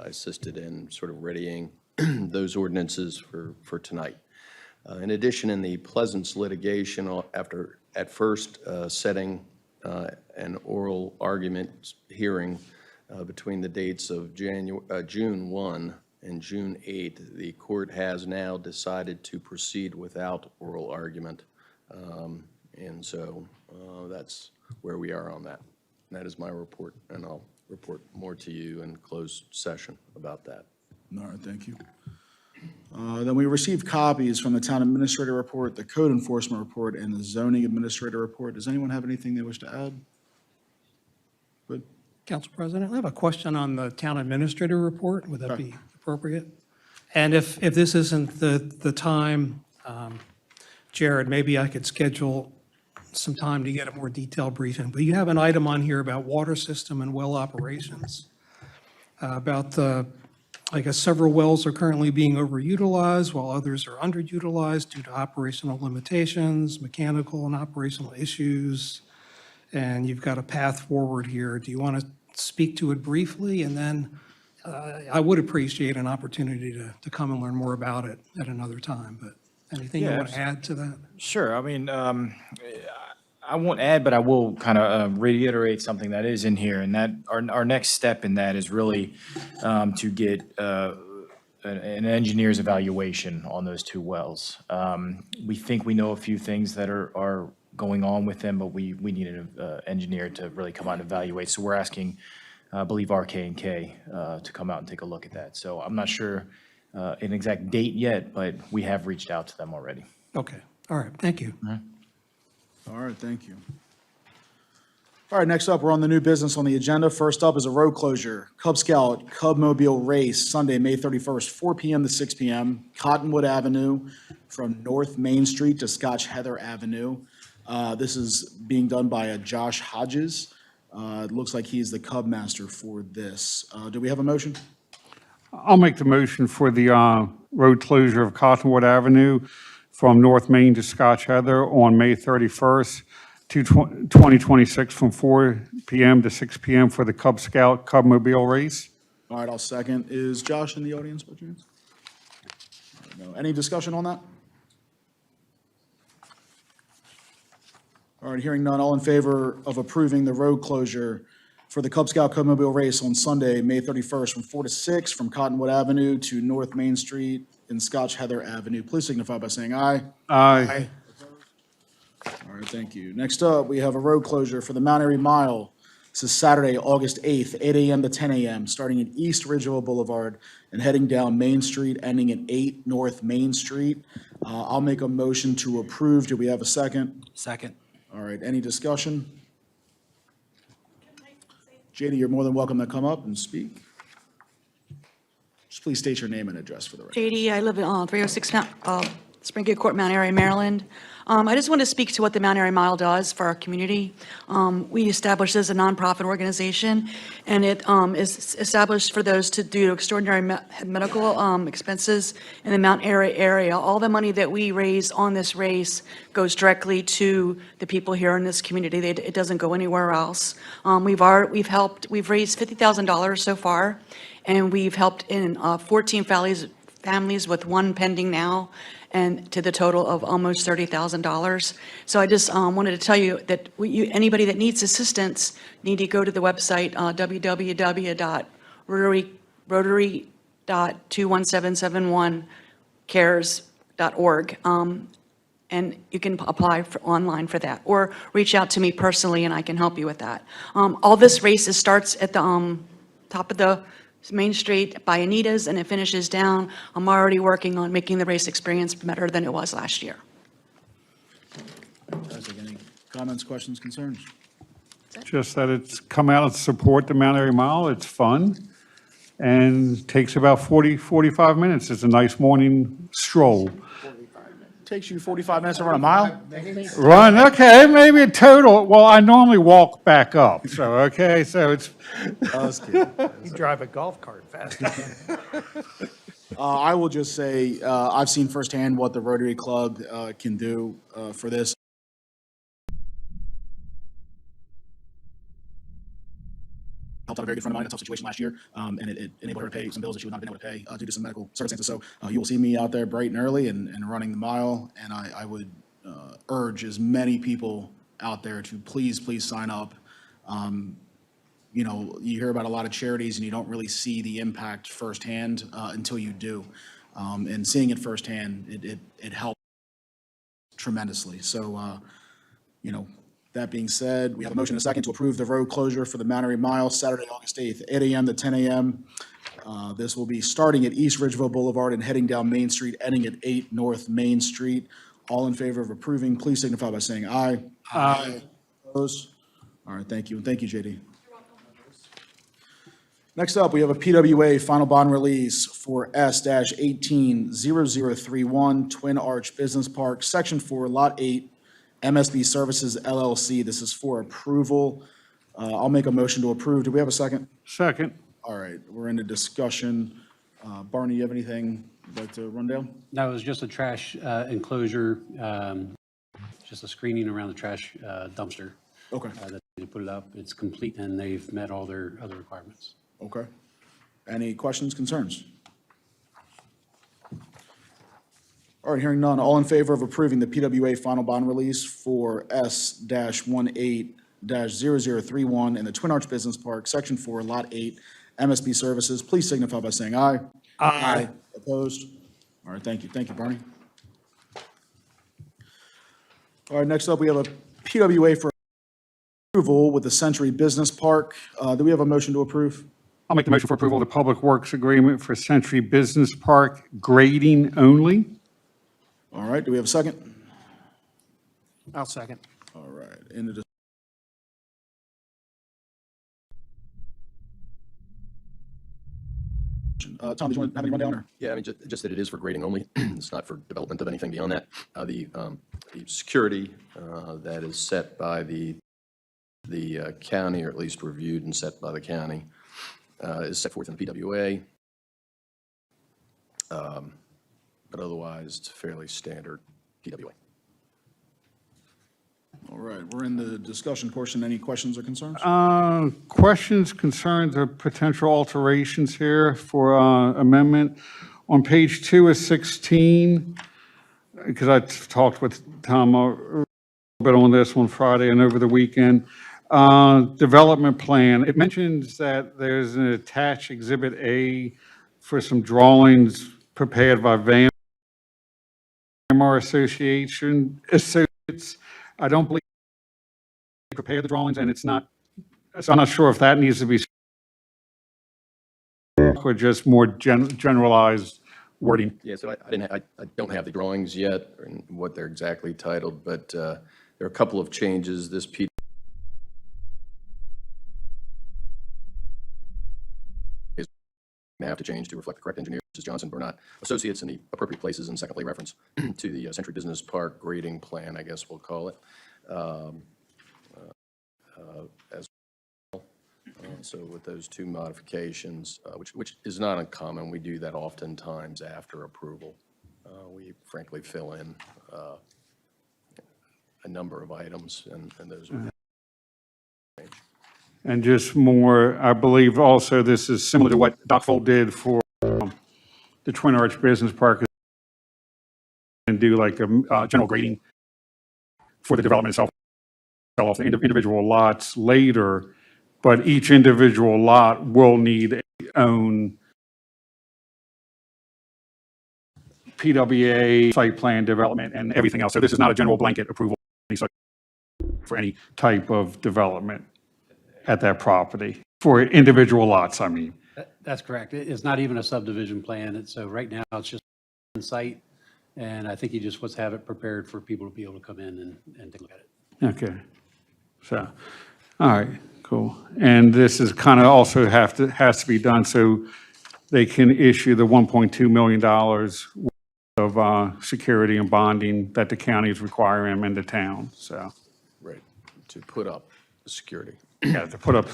assisted in sort of readying those ordinances for tonight. In addition, in the Pleasance litigation, after at first setting an oral argument hearing between the dates of June 1 and June 8, the court has now decided to proceed without oral argument. And so that's where we are on that. And that is my report, and I'll report more to you in closed session about that. All right, thank you. Then we received copies from the town administrator report, the code enforcement report, and the zoning administrator report. Does anyone have anything they wish to add? Good. Council President, I have a question on the town administrator report. Would that be appropriate? And if this isn't the time, Jared, maybe I could schedule some time to get a more detailed briefing. But you have an item on here about water system and well operations, about I guess several wells are currently being overutilized while others are underutilized due to operational limitations, mechanical and operational issues, and you've got a path forward here. Do you want to speak to it briefly? And then I would appreciate an opportunity to come and learn more about it at another time, but anything you want to add to that? Sure. I mean, I won't add, but I will kind of reiterate something that is in here, and that our next step in that is really to get an engineer's evaluation on those 2 wells. We think we know a few things that are going on with them, but we need an engineer to really come out and evaluate. So we're asking, I believe, RK&K to come out and take a look at that. So I'm not sure an exact date yet, but we have reached out to them already. Okay. All right. Thank you. All right, thank you. All right, next up, we're on the new business on the agenda. First up is a road closure. Cub Scout Cub Mobile Race, Sunday, May 31st, 4 p.m. to 6 p.m., Cottonwood Avenue from North Main Street to Scotch Heather Avenue. This is being done by Josh Hodges. It looks like he's the Cub Master for this. Do we have a motion? I'll make the motion for the road closure of Cottonwood Avenue from North Main to Scotch Heather on May 31st, 2026, from 4 p.m. to 6 p.m. for the Cub Scout Cub Mobile Race. All right, I'll second. Is Josh in the audience by chance? No. Any discussion on that? All right, hearing none, all in favor of approving the road closure for the Cub Scout Cub Mobile Race on Sunday, May 31st, from 4 to 6, from Cottonwood Avenue to North Main Street and Scotch Heather Avenue, please signify by saying aye. Aye. All right, thank you. Next up, we have a road closure for the Mount Airy Mile. This is Saturday, August 8th, 8 a.m. to 10 a.m., starting at East Ridgeville Boulevard and heading down Main Street, ending at 8 North Main Street. I'll make a motion to approve. Do we have a second? Second. All right, any discussion? JD, you're more than welcome to come up and speak. Just please state your name and address for the record. JD, I live at 306 Springfield Court, Mount Airy, Maryland. I just want to speak to what the Mount Airy Mile does for our community. We established as a nonprofit organization, and it is established for those to do extraordinary medical expenses in the Mount Airy area. All the money that we raise on this race goes directly to the people here in this community. It doesn't go anywhere else. We've raised $50,000 so far, and we've helped in 14 families with one pending now, and to the total of almost $30,000. So I just wanted to tell you that anybody that needs assistance need to go to the website, www.rotary.21771cares.org, and you can apply online for that, or reach out to me personally and I can help you with that. All this race starts at the top of the Main Street by Anita's, and it finishes down. I'm already working on making the race experience better than it was last year. Fantastic. Any comments, questions, concerns? Just that it's come out to support the Mount Airy Mile. It's fun and takes about 45 minutes. It's a nice morning stroll. Takes you 45 minutes to run a mile? Run, okay, maybe a total, well, I normally walk back up, so, okay, so it's, You drive a golf cart faster. I will just say, I've seen firsthand what the Rotary Club can do for this. Helped out a very good friend of mine in a tough situation last year, and it enabled her to pay some bills that she would not have been able to pay due to some medical circumstances. So you will see me out there bright and early and running the mile, and I would urge as many people out there to please sign up. You know, you hear about a lot of charities and you don't really see the impact firsthand until you do. And seeing it firsthand, it helps tremendously. So, you know, that being said, we have a motion and a second to approve the road closure for the Mount Airy Mile, Saturday, August 8th, 8 a.m. to 10 a.m. This will be starting at East Ridgeville Boulevard and heading down Main Street, ending at 8 North Main Street. All in favor of approving, please signify by saying aye. Aye. Opposed? All right, thank you, and thank you, JD. Next up, we have a PWA final bond release for S-180031 Twin Arch Business Park, Section 4, Lot 8, MSB Services LLC. This is for approval. I'll make a motion to approve. Do we have a second? second. All right, we're into discussion. Barney, you have anything you'd like to run down? No, it was just a trash enclosure, just a screening around the trash dumpster. Okay, That they put it up. It's complete, and they've met all their other requirements. okay. Any questions, concerns? All right, hearing none. All in favor of approving the PWA final bond release for S-18-0031 in the Twin Arch Business Park, Section 4, Lot 8, MSB Services, please signify by saying aye. Aye. Opposed? All right, thank you. Thank you, Barney. All right, next up, we have a PWA for approval with the Century Business Park. Do we have a motion to approve? I'll make the motion for approval of the Public Works Agreement for Century Business Park grading only. All right, do we have a second? I'll second. All right, into the Tom, did you want to have any rundown? Or? Yeah, I mean, just that it is for grading only. It's not for development of anything beyond that. The security that is set by the the county, or at least reviewed and set by the county, is set forth in the PWA. But otherwise, it's fairly standard PWA. All right, we're in the discussion portion. Any questions or concerns? Questions, concerns, or potential alterations here for amendment? On page 2 of 16, because I talked with Tom a bit on this on Friday and over the weekend, development plan, it mentions that there's an attached Exhibit A for some drawings prepared by VAMR Associates. I don't believe they prepared the drawings, and it's not, so I'm not sure if that needs to be or just more generalized wording. Yeah, so I don't have the drawings yet, and what they're exactly titled, but there are a couple of changes. This P is going to have to change to reflect the correct engineer, which is Johnson Burnett Associates, in the appropriate places, and secondly, reference to the Century Business Park grading plan, I guess we'll call it, as well. So with those two modifications, which is not uncommon, we do that oftentimes after approval. We frankly fill in a number of items, and those would change. And just more, I believe also this is similar to what Dockville did for the Twin Arch Business Park, and do like a general grading for the development itself, sell off the individual lots later, but each individual lot will need its own PWA, site plan development, and everything else. So this is not a general blanket approval for any type of development at that property, for individual lots, I mean. That's correct. It's not even a subdivision plan. So right now, it's just on site. And I think he just wants to have it prepared for people to be able to come in and take a look at it. Okay. So, all right, cool. And this is kind of also has to be done so they can issue the $1.2 million of security and bonding that the county is requiring them in the town, so. Right, to put up the security. Yeah, to put up.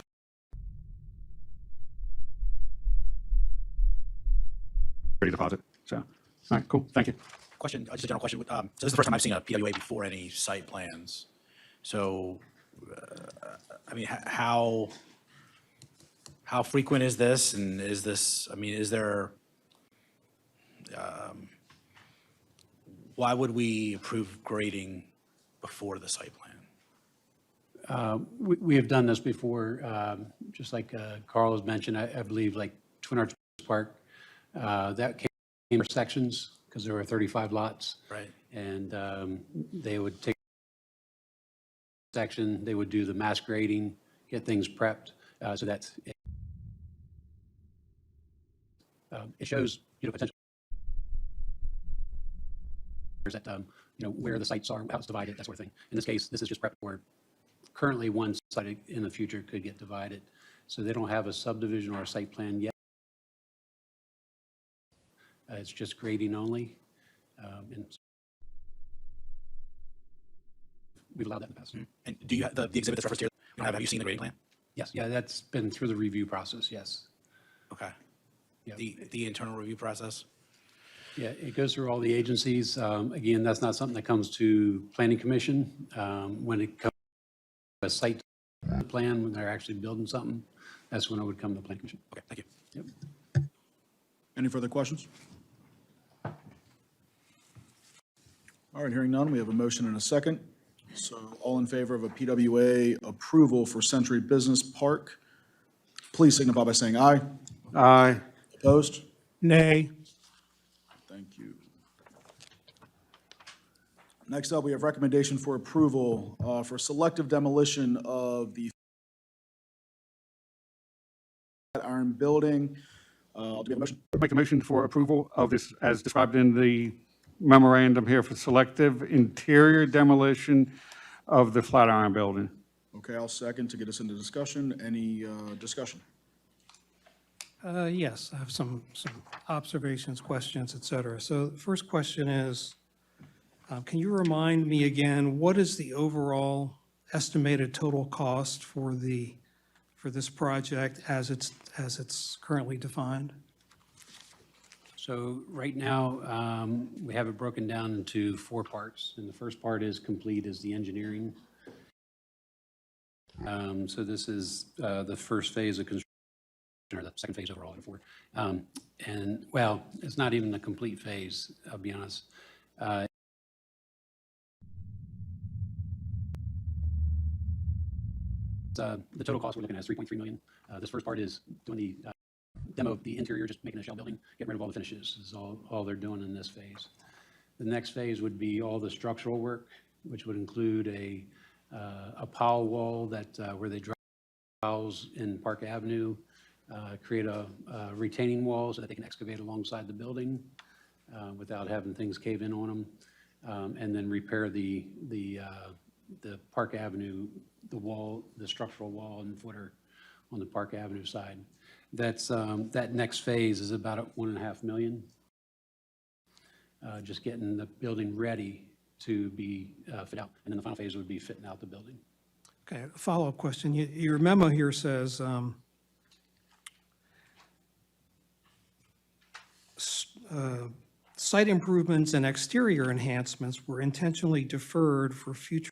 Deposit, so, all right, cool, thank you. Question, just a general question. So this is the first time I've seen a PWA before any site plans. So, I mean, how frequent is this? And is this, I mean, is there, why would we approve grading before the site plan? We have done this before, just like Carl has mentioned, I believe like Twin Arch Park, that came in sections because there were 35 lots. Right. And they would take section, they would do the mass grading, get things prepped, so that it shows, potential that, where the sites are, how it's divided, that sort of thing. In this case, this is just prep for currently one site in the future could get divided. So they don't have a subdivision or a site plan yet. It's just grading only. And we've allowed that in the past. And do you have the exhibit that's referenced here? Have you seen the grading plan? Yes, yeah, that's been through the review process, yes. Okay. Yeah. The internal review process? Yeah, it goes through all the agencies. Again, that's not something that comes to Planning Commission. When it comes to a site plan, when they're actually building something, that's when it would come to the Planning Commission. Okay, thank you. Yep. Any further questions? All right, hearing none, we have a motion and a second. So all in favor of a PWA approval for Century Business Park, please signify by saying aye. Aye. Opposed? Nay. Thank you. Next up, we have recommendation for approval for selective demolition of the Iron Building. Do we have a motion? Make a motion for approval of this as described in the memorandum here for selective interior demolition of the Flatiron Building. Okay, I'll second to get us into discussion. Any discussion? Yes, I have some observations, questions, et cetera. So the first question is, can you remind me again, what is the overall estimated total cost for this project as it's currently defined? So right now, we have it broken down into 4 parts, and the first part is complete, is the engineering. So this is the first phase of construction, or the second phase overall, before. And, well, it's not even the complete phase, I'll be honest. The total cost we're looking at is $3.3 million. This first part is doing the demo of the interior, just making a shell building, getting rid of all the finishes, is all they're doing in this phase. The next phase would be all the structural work, which would include a pile wall that, where they drop piles in Park Avenue, create a retaining wall so that they can excavate alongside the building without having things cave in on them, and then repair the Park Avenue, the wall, the structural wall and footer on the Park Avenue side. That's, that next phase is about $1.5 million. Just getting the building ready to be fit out. And then the final phase would be fitting out the building. Okay, a follow-up question. Your memo here says, site improvements and exterior enhancements were intentionally deferred for future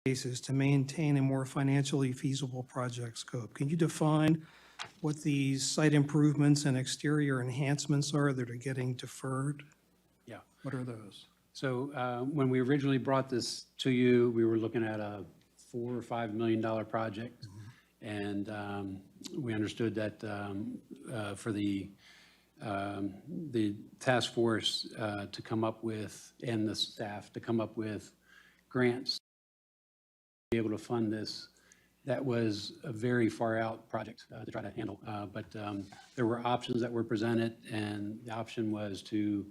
phases to maintain a more financially feasible project scope. Can you define what these site improvements and exterior enhancements are that are getting deferred? Yeah. What are those? So when we originally brought this to you, we were looking at a $4 or $5 million project. And we understood that for the task force to come up with, and the staff to come up with grants to be able to fund this, that was a very far out project to try to handle. But there were options that were presented, and the option was to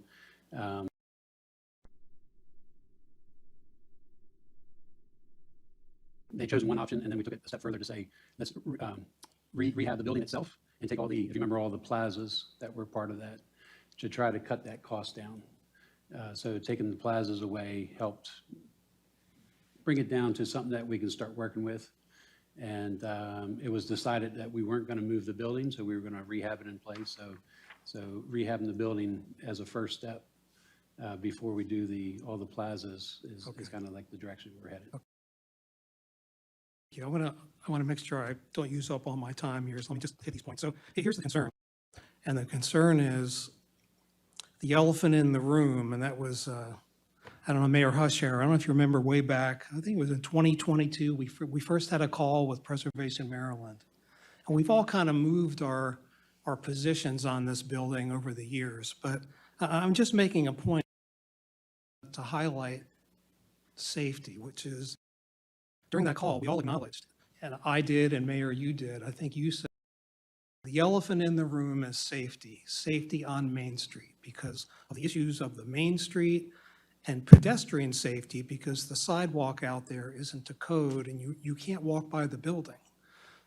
they chose one option, and then we took it a step further to say, let's rehab the building itself and take all the, if you remember, all the plazas that were part of that, to try to cut that cost down. So taking the plazas away helped bring it down to something that we can start working with. And it was decided that we weren't going to move the building, so we were going to rehab it in place. So rehabbing the building as a first step before we do all the plazas is kind of like the direction we're headed. I want to make sure I don't use up all my time here, so let me just hit these points. So here's the concern. And the concern is the elephant in the room, and that was, I don't know, Mayor Husher, I don't know if you remember way back, I think it was in 2022, we first had a call with Preservation Maryland. And we've all kind of moved our positions on this building over the years, but I'm just making a point to highlight safety, which is, during that call, we all acknowledged, and I did, and Mayor, you did, I think you said, the elephant in the room is safety on Main Street, because of the issues of the Main Street and pedestrian safety, because the sidewalk out there isn't to code and you can't walk by the building.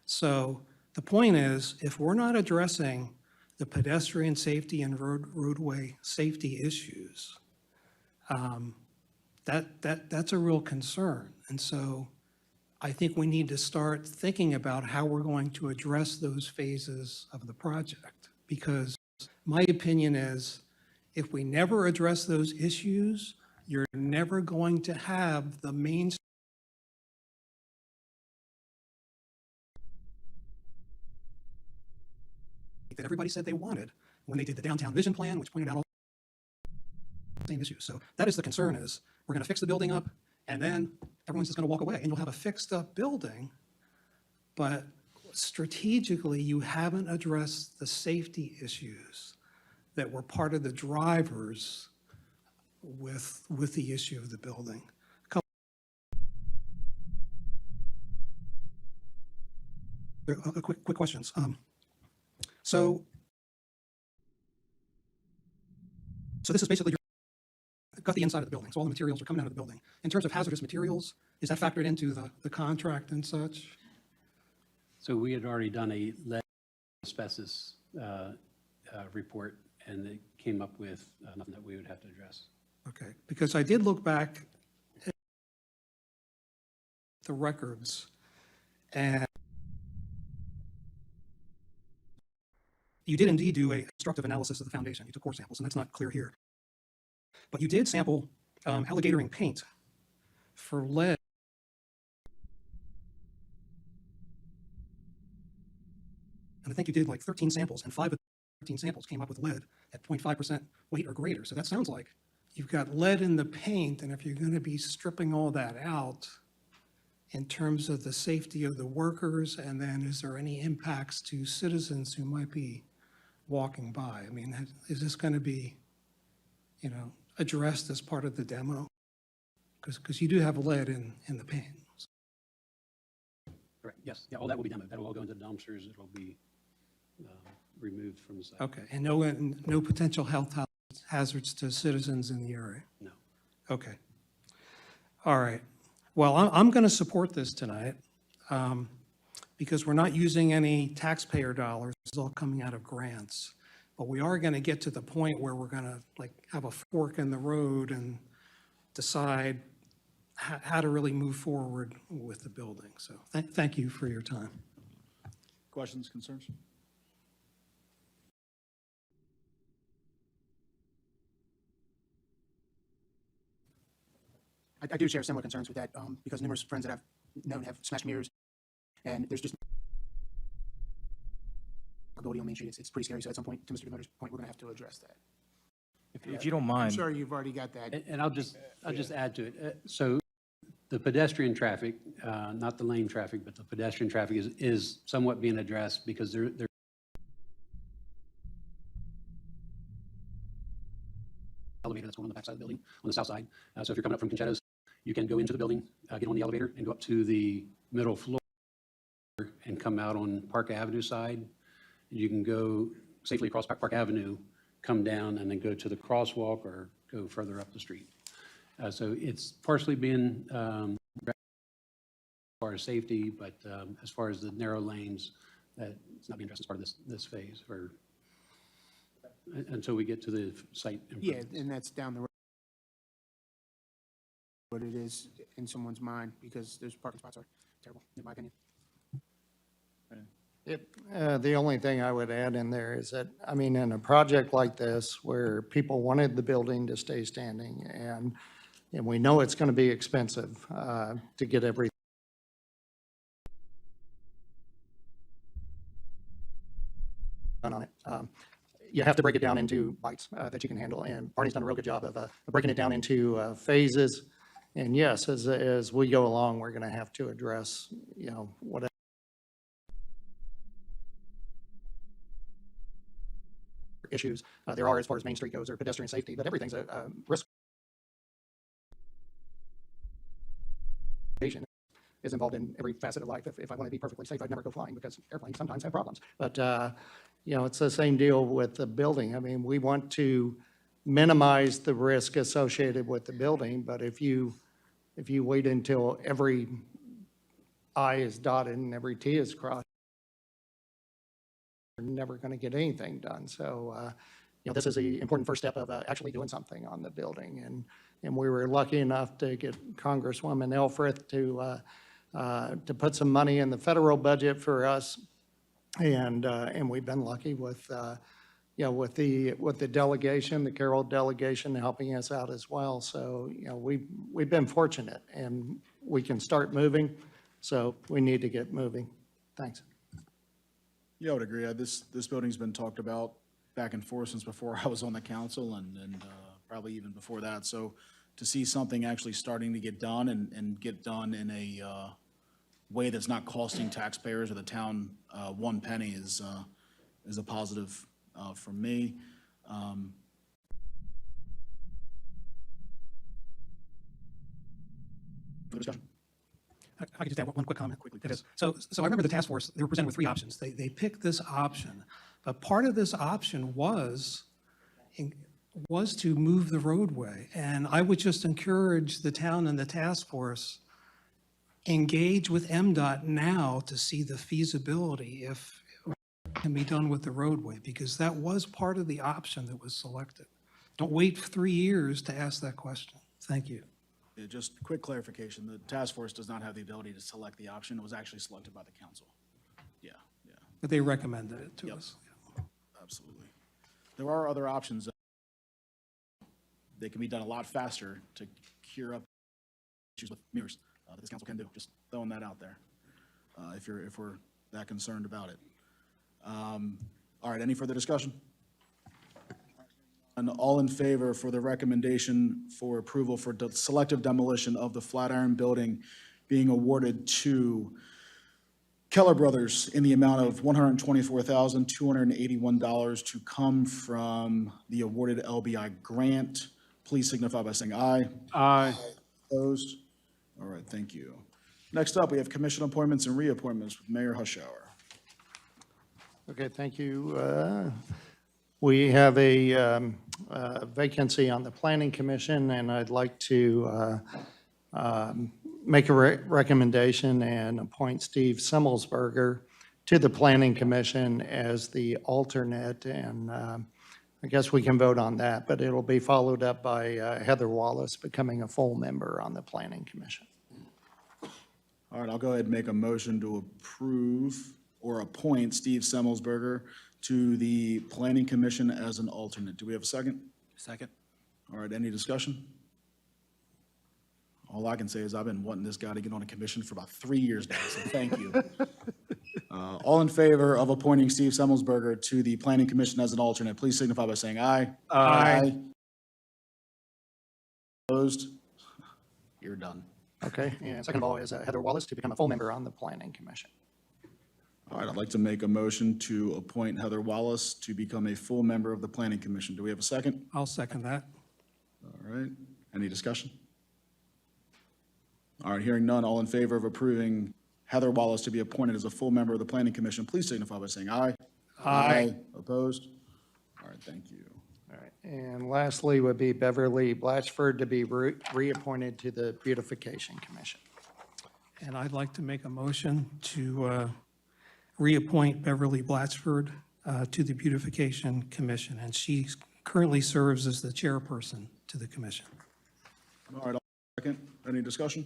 So the point is, if we're not addressing the pedestrian safety and roadway safety issues, that's a real concern. And so I think we need to start thinking about how we're going to address those phases of the project. Because my opinion is, if we never address those issues, you're never going to have the main that everybody said they wanted when they did the downtown vision plan, which pointed out all the same issues. So that is the concern, is we're going to fix the building up, and then everyone's just going to walk away, and you'll have a fixed up building, but strategically you haven't addressed the safety issues that were part of the drivers with the issue of the building. Quick questions. So this is basically got the inside of the building, so all the materials are coming out of the building. In terms of hazardous materials, is that factored into the contract and such? So we had already done a lead asbestos report, and it came up with nothing that we would have to address. Okay, because I did look back at the records. And you did indeed do a constructive analysis of the foundation. You took core samples, and that's not clear here. But you did sample alligator ink paint for lead. And I think you did like 13 samples, and 5 of the 13 samples came up with lead at 0.5% weight or greater. So that sounds like you've got lead in the paint, and if you're going to be stripping all that out in terms of the safety of the workers, and then is there any impacts to citizens who might be walking by? I mean, is this going to be, addressed as part of the demo? Because you do have lead in the paint. Correct, yes, yeah, all that will be demoed. That'll all go into dumpsters. It'll be removed from the site. Okay, and no potential health hazards to citizens in the area? No. Okay. All right. Well, I'm going to support this tonight because we're not using any taxpayer dollars. It's all coming out of grants. But we are going to get to the point where we're going to have a fork in the road and decide how to really move forward with the building. So thank you for your time. Questions, concerns? I do share similar concerns with that because numerous friends that I've known have smashed mirrors, and there's just ability on Main Street. It's pretty scary. So at some point, to Mr. DeMotor's point, we're going to have to address that. If you don't mind. I'm sure you've already got that. And I'll just add to it. So the pedestrian traffic, not the lane traffic, but the pedestrian traffic is somewhat being addressed because they're elevator that's going on the backside of the building on the south side. So if you're coming up from Conchetto's, you can go into the building, get on the elevator and go up to the middle floor and come out on Park Avenue side. You can go safely across Park Avenue, come down and then go to the crosswalk or go further up the street. So it's partially being as far as safety, but as far as the narrow lanes, that it's not being addressed as part of this phase or until we get to the site. Yeah, and that's down the road. What it is in someone's mind because those parking spots are terrible, in my opinion. The only thing I would add in there is that, I mean, in a project like this where people wanted the building to stay standing and we know it's going to be expensive to get everything done on it. You have to break it down into bites that you can handle, and Barney's done a real good job of breaking it down into phases. And yes, as we go along, we're going to have to address, whatever issues there are as far as Main Street goes or pedestrian safety, but everything's a risk is involved in every facet of life. If I want to be perfectly safe, I'd never go flying because airplanes sometimes have problems. But, it's the same deal with the building. I mean, we want to minimize the risk associated with the building, but if you wait until every I is dotted and every T is crossed, you're never going to get anything done. So, this is the important first step of actually doing something on the building. And we were lucky enough to get Congresswoman Elfrith to put some money in the federal budget for us. And we've been lucky with the delegation, the Carroll delegation helping us out as well. So, we've been fortunate and we can start moving. So we need to get moving. Thanks. Yeah, I would agree. This building's been talked about back and forth since before I was on the council and probably even before that. So to see something actually starting to get done and get done in a way that's not costing taxpayers or the town one penny is a positive for me. For discussion. I could just add one quick comment. It is. So I remember the task force, they were presented with 3 options. They picked this option, but part of this option was to move the roadway. And I would just encourage the town and the task force, engage with MDOT now to see the feasibility if it can be done with the roadway, because that was part of the option that was selected. Don't wait 3 years to ask that question. Thank you. Just quick clarification, the task force does not have the ability to select the option. It was actually selected by the council. Yeah, yeah, But they recommended it to Yep. us. absolutely. There are other options. They can be done a lot faster to cure up issues with mirrors that this council can do. Just throwing that out there, if we're that concerned about it. All right, any further discussion? And all in favor for the recommendation for approval for selective demolition of the Flatiron Building being awarded to Keller Brothers in the amount of $124,281 to come from the awarded LBI grant, please signify by saying aye. Aye. Opposed? All right, thank you. Next up, we have commission appointments and reappointments with Mayor Hushhour. Okay, thank you. We have a vacancy on the Planning Commission, and I'd like to make a recommendation and appoint Steve Simmelsberger to the Planning Commission as the alternate, and I guess we can vote on that, but it'll be followed up by Heather Wallace becoming a full member on the Planning Commission. All right, I'll go ahead and make a motion to approve or appoint Steve Simmelsberger to the Planning Commission as an alternate. Do we have a second? Second. All right, any discussion? All I can say is I've been wanting this guy to get on a commission for about 3 years now, so thank you. All in favor of appointing Steve Simmelsberger to the Planning Commission as an alternate, please signify by saying aye. Aye. Opposed? You're done. Okay, and second of all is Heather Wallace to become a full member on the Planning Commission. All right, I'd like to make a motion to appoint Heather Wallace to become a full member of the Planning Commission. Do we have a second? I'll second that. All right, any discussion? All right, hearing none, all in favor of approving Heather Wallace to be appointed as a full member of the Planning Commission, please signify by saying aye. Aye. Opposed? All right, thank you. All right, and lastly would be Beverly Blatchford to be reappointed to the Beautification Commission. And I'd like to make a motion to reappoint Beverly Blatchford to the Beautification Commission, and she currently serves as the chairperson to the commission. All right, second, any discussion?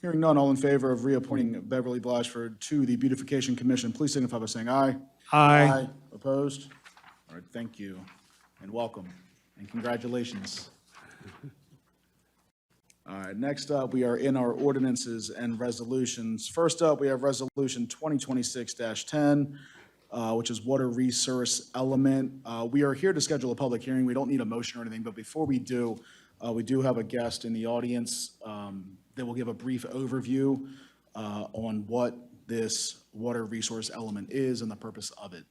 Hearing none, all in favor of reappointing Beverly Blatchford to the Beautification Commission, please signify by saying aye. Aye. Opposed? All right, thank you, and welcome, and congratulations. All right, next up, we are in our ordinances and resolutions. First up, we have Resolution 2026-10, which is water resource element. We are here to schedule a public hearing. We don't need a motion or anything, but before we do have a guest in the audience that will give a brief overview on what this water resource element is and the purpose of it.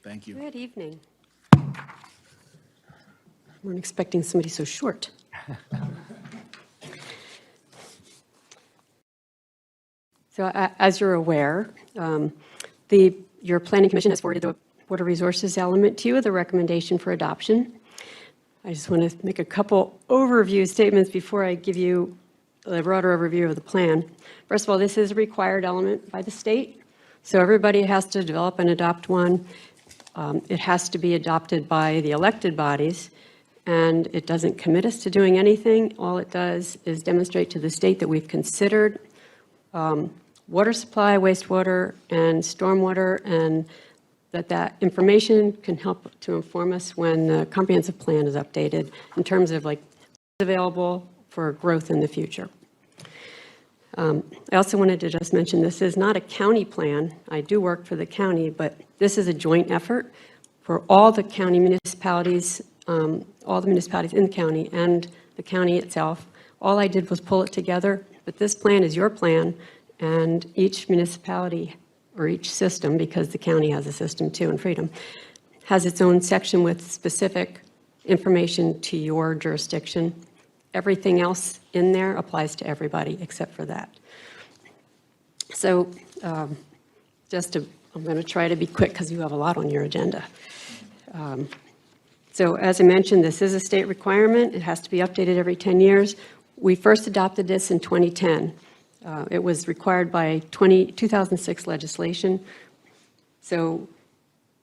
Thank you. Good evening. Weren't expecting somebody so short. So as you're aware, your Planning Commission has forwarded the water resources element to you with a recommendation for adoption. I just want to make a couple overview statements before I give you a broader overview of the plan. First of all, this is a required element by the state, so everybody has to develop and adopt one. It has to be adopted by the elected bodies, and it doesn't commit us to doing anything. All it does is demonstrate to the state that we've considered water supply, wastewater, and stormwater, and that information can help to inform us when the comprehensive plan is updated in terms of like available for growth in the future. I also wanted to just mention this is not a county plan. I do work for the county, but this is a joint effort for all the county municipalities, all the municipalities in the county and the county itself. All I did was pull it together, but this plan is your plan, and each municipality or each system, because the county has a system too in Freedom, has its own section with specific information to your jurisdiction. Everything else in there applies to everybody except for that. So I'm going to try to be quick because you have a lot on your agenda. So as I mentioned, this is a state requirement. It has to be updated every 10 years. We first adopted this in 2010. It was required by 2006 legislation. So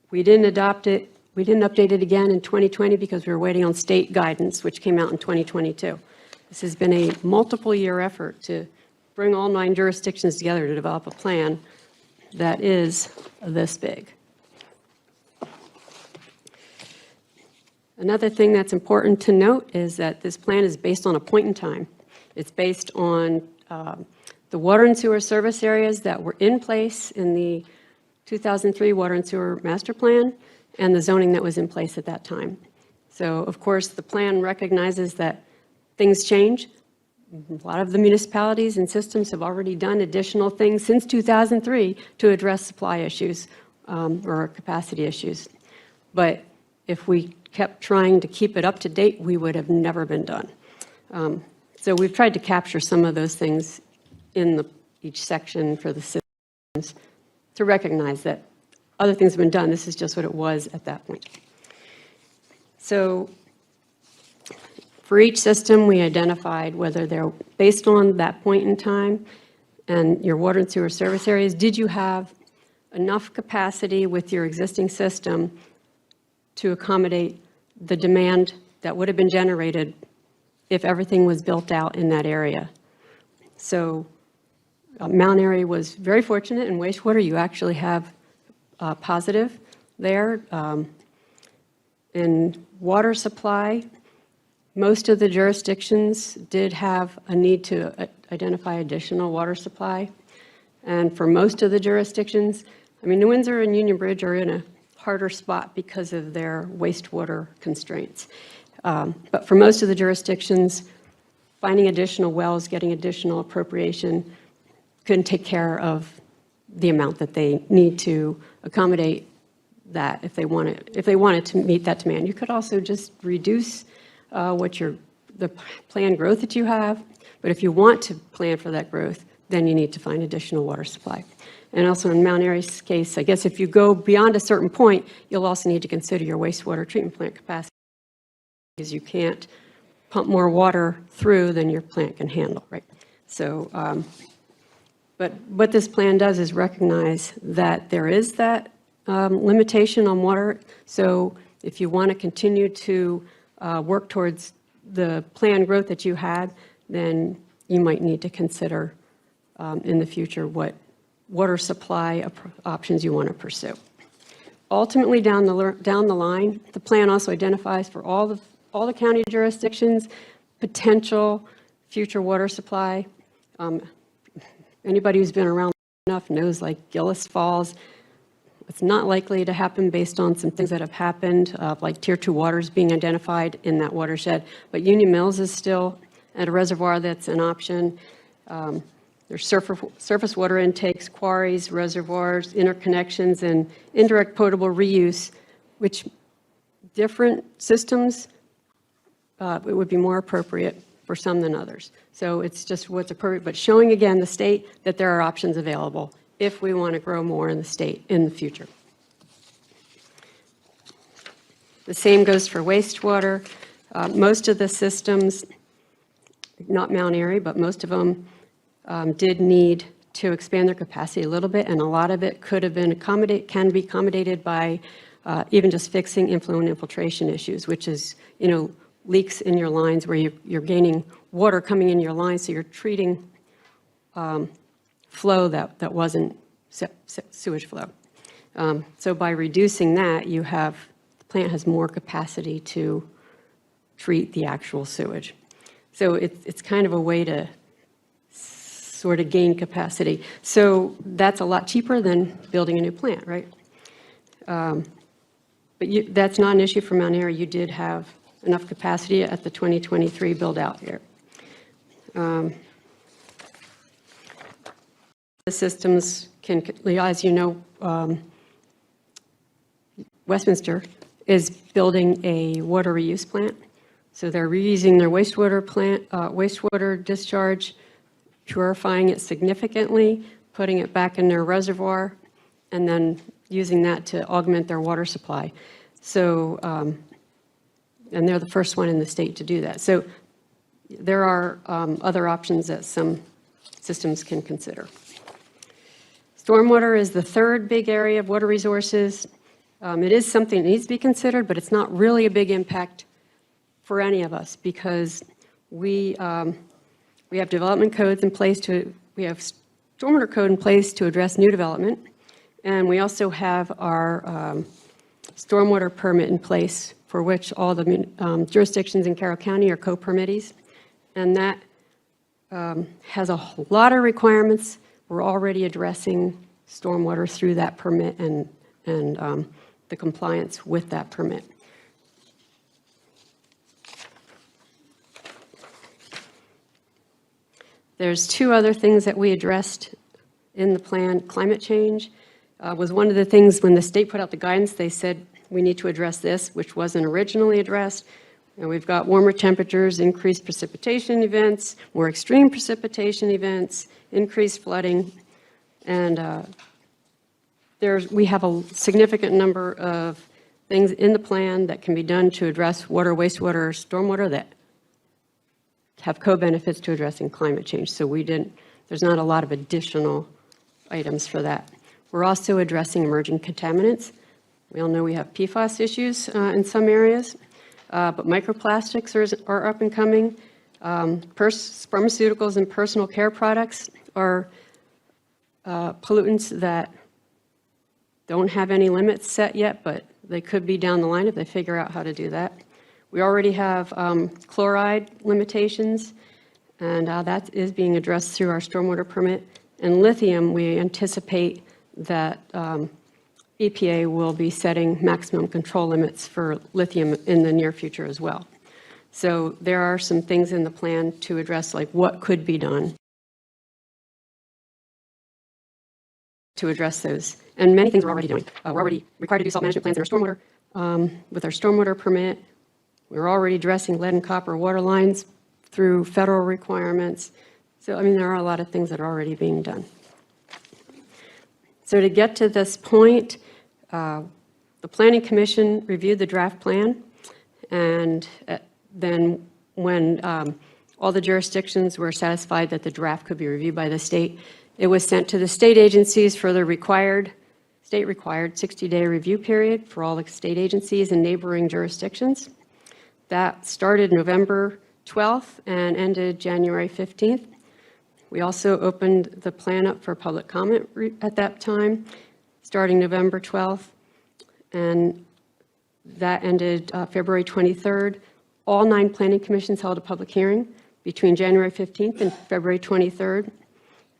we didn't adopt it We didn't update it again in 2020 because we were waiting on state guidance, which came out in 2022. This has been a multiple-year effort to bring all 9 jurisdictions together to develop a plan that is this big. Another thing that's important to note is that this plan is based on a point in time. It's based on the water and sewer service areas that were in place in the 2003 Water and Sewer Master Plan and the zoning that was in place at that time. So, of course, the plan recognizes that things change. A lot of the municipalities and systems have already done additional things since 2003 to address supply issues or capacity issues. But if we kept trying to keep it up to date, we would have never been done. So we've tried to capture some of those things in each section for the systems to recognize that other things have been done. This is just what it was at that point. So for each system, we identified whether they're based on that point in time and your water and sewer service areas. Did you have enough capacity with your existing system to accommodate the demand that would have been generated if everything was built out in that area? So Mount Airy was very fortunate in wastewater. You actually have positive there. In water supply, most of the jurisdictions did have a need to identify additional water supply. And for most of the jurisdictions, I mean, New Windsor and Union Bridge are in a harder spot because of their wastewater constraints. But for most of the jurisdictions, finding additional wells, getting additional appropriation couldn't take care of the amount that they need to accommodate that if they wanted to meet that demand. You could also just reduce the planned growth that you have, but if you want to plan for that growth, then you need to find additional water supply. And also in Mount Airy's case, I guess if you go beyond a certain point, you'll also need to consider your wastewater treatment plant capacity, because you can't pump more water through than your plant can handle, right? So, but what this plan does is recognize that there is that limitation on water. So if you want to continue to work towards the planned growth that you had, then you might need to consider in the future what water supply options you want to pursue. Ultimately, down the line, the plan also identifies for all the county jurisdictions potential future water supply. Anybody who's been around enough knows, like Gillis Falls, it's not likely to happen based on some things that have happened, like Tier 2 waters being identified in that watershed. But Union Mills is still at a reservoir that's an option. There's surface water intakes, quarries, reservoirs, interconnections, and indirect potable reuse, which different systems, it would be more appropriate for some than others. So it's just what's appropriate, but showing again the state that there are options available if we want to grow more in the state in the future. The same goes for wastewater. Most of the systems, not Mount Airy, but most of them did need to expand their capacity a little bit, and a lot of it could have been can be accommodated by even just fixing influent infiltration issues, which is, leaks in your lines where you're gaining water coming in your lines, so you're treating flow that wasn't sewage flow. So by reducing that, the plant has more capacity to treat the actual sewage. So it's kind of a way to sort of gain capacity. So that's a lot cheaper than building a new plant, right? But that's not an issue for Mount Airy. You did have enough capacity at the 2023 build out here. The systems can, as you know, Westminster is building a water reuse plant. So they're reusing their wastewater discharge, purifying it significantly, putting it back in their reservoir, and then using that to augment their water supply. So, and they're the first one in the state to do that. So there are other options that some systems can consider. Stormwater is the third big area of water resources. It is something that needs to be considered, but it's not really a big impact for any of us because we have development codes in place we have stormwater code in place to address new development, and we also have our stormwater permit in place for which all the jurisdictions in Carroll County are co-permittees, and that has a lot of requirements. We're already addressing stormwater through that permit and the compliance with that permit. There's two other things that we addressed in the plan. Climate change was one of the things when the state put out the guidance, they said we need to address this, which wasn't originally addressed. And we've got warmer temperatures, increased precipitation events, more extreme precipitation events, increased flooding, and we have a significant number of things in the plan that can be done to address water, wastewater, stormwater that have co-benefits to addressing climate change. So there's not a lot of additional items for that. We're also addressing emerging contaminants. We all know we have PFAS issues in some areas, but microplastics are up and coming. Pharmaceuticals and personal care products are pollutants that don't have any limits set yet, but they could be down the line if they figure out how to do that. We already have chloride limitations, and that is being addressed through our stormwater permit. And lithium, we anticipate that EPA will be setting maximum control limits for lithium in the near future as well. So there are some things in the plan to address, like what could be done to address those. And many things we're already doing. We're already required to do salt management plans in our stormwater. With our stormwater permit, we're already addressing lead and copper water lines through federal requirements. So, I mean, there are a lot of things that are already being done. So to get to this point, the Planning Commission reviewed the draft plan, and then when all the jurisdictions were satisfied that the draft could be reviewed by the state, it was sent to the state agencies for the state-required 60-day review period for all the state agencies and neighboring jurisdictions. That started November 12th and ended January 15th. We also opened the plan up for public comment at that time, starting November 12th, and that ended February 23rd. All 9 planning commissions held a public hearing between January 15th and February 23rd.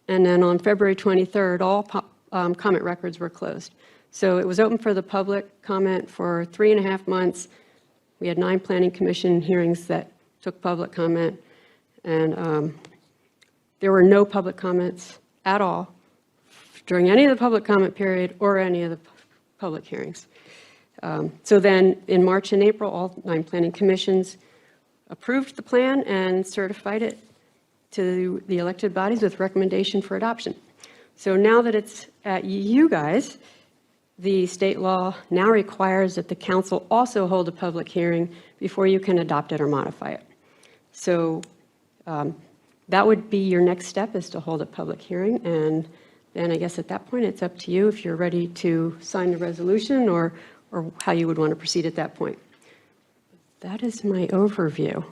And then on February 23rd, all comment records were closed. So it was open for the public comment for 3.5 months. We had 9 planning commission hearings that took public comment, and there were no public comments at all during any of the public comment period or any of the public hearings. So then in March and April, all 9 planning commissions approved the plan and certified it to the elected bodies with recommendation for adoption. So now that it's at you guys, the state law now requires that the council also hold a public hearing before you can adopt it or modify it. So that would be your next step, is to hold a public hearing, and then I guess at that point it's up to you if you're ready to sign the resolution or how you would want to proceed at that point. That is my overview.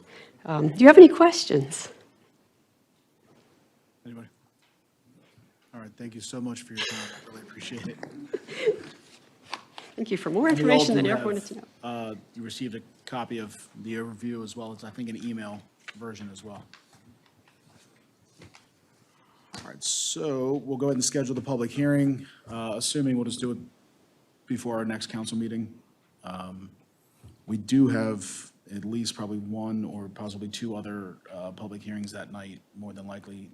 Do you have any questions? Anybody? All right, thank you so much for your time. I really appreciate it. Thank you for more And we all information than do everyone have, wanted to know. You received a copy of the overview as well as, I think, an email version as well. All right, so we'll go ahead and schedule the public hearing, assuming we'll just do it before our next council meeting. We do have at least probably 1 or possibly 2 other public hearings that night, more than likely.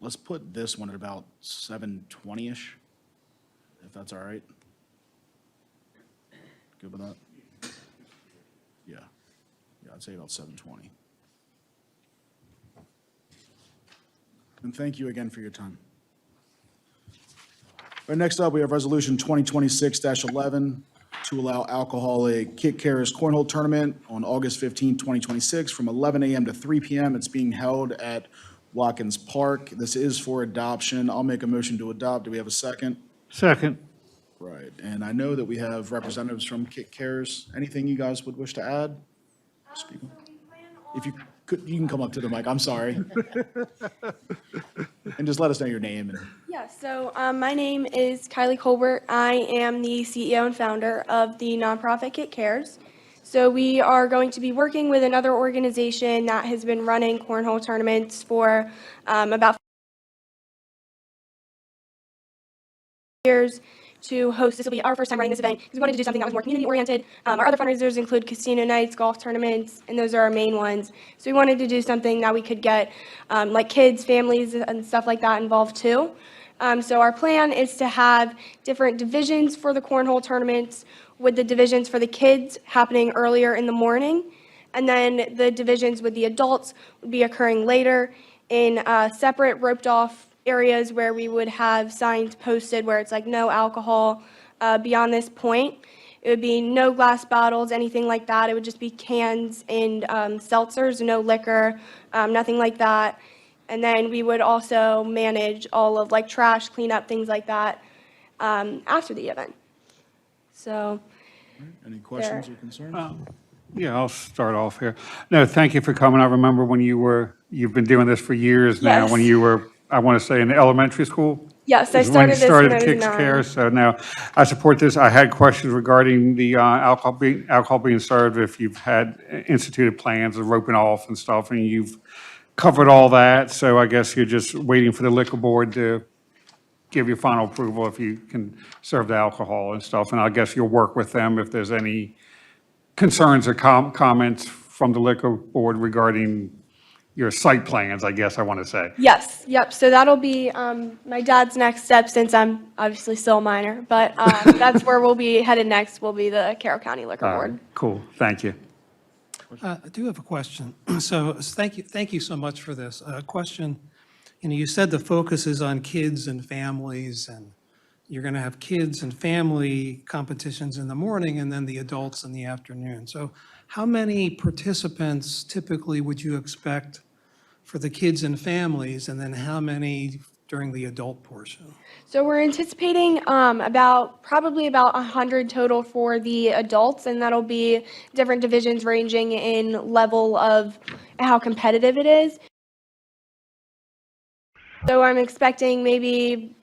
Let's put this one at about 7:20-ish, if that's all right. Good with that? Yeah. Yeah, I'd say about 7:20. And thank you again for your time. All right, next up, we have Resolution 2026-11 to allow alcoholic Kit Karas Cornhole Tournament on August 15, 2026, from 11 a.m. to 3 p.m. It's being held at Watkins Park. This is for adoption. I'll make a motion to adopt. Do we have a second? Second. Right, and I know that we have representatives from Kit Cares. Anything you guys would wish to add? Speak. If you could, you can come up to the mic, I'm sorry. And just let us know your name and. Yeah, so my name is Kylie Colbert. I am the CEO and founder of the nonprofit Kit Cares. So we are going to be working with another organization that has been running cornhole tournaments for about years to host. This will be our first time running this event because we wanted to do something that was more community-oriented. Our other fundraisers include casino nights, golf tournaments, and those are our main ones. So we wanted to do something that we could get like kids, families, and stuff like that involved too. So our plan is to have different divisions for the cornhole tournaments, with the divisions for the kids happening earlier in the morning, and then the divisions with the adults would be occurring later in separate roped-off areas where we would have signs posted where it's like no alcohol beyond this point. It would be no glass bottles, anything like that. It would just be cans and seltzers, no liquor, nothing like that. And then we would also manage all of like trash, cleanup, things like that after the event. So. Any questions or concerns? Yeah, I'll start off here. No, thank you for coming. I remember when you've been doing this for years now, Yes. when you were, I want to say, in elementary school? Yes, I Is when you started this when I was Kicks 9. Care, so now I support this. I had questions regarding the alcohol being served, if you've had instituted plans of roping off and stuff, and you've covered all that, so I guess you're just waiting for the liquor board to give you final approval if you can serve the alcohol and stuff, and I guess you'll work with them if there's any concerns or comments from the liquor board regarding your site plans, I guess I want to say. Yes, yep. So that'll be my dad's next step since I'm obviously still a minor, but that's where we'll be headed next, will be the Carroll County Liquor All right, Board. cool, thank you. I do have a question. So thank you so much for this. Question, you said the focus is on kids and families, and you're going to have kids and family competitions in the morning and then the adults in the afternoon. So how many participants typically would you expect for the kids and families, and then how many during the adult portion? So we're anticipating probably about 100 total for the adults, and that'll be different divisions ranging in level of how competitive it is. So I'm expecting maybe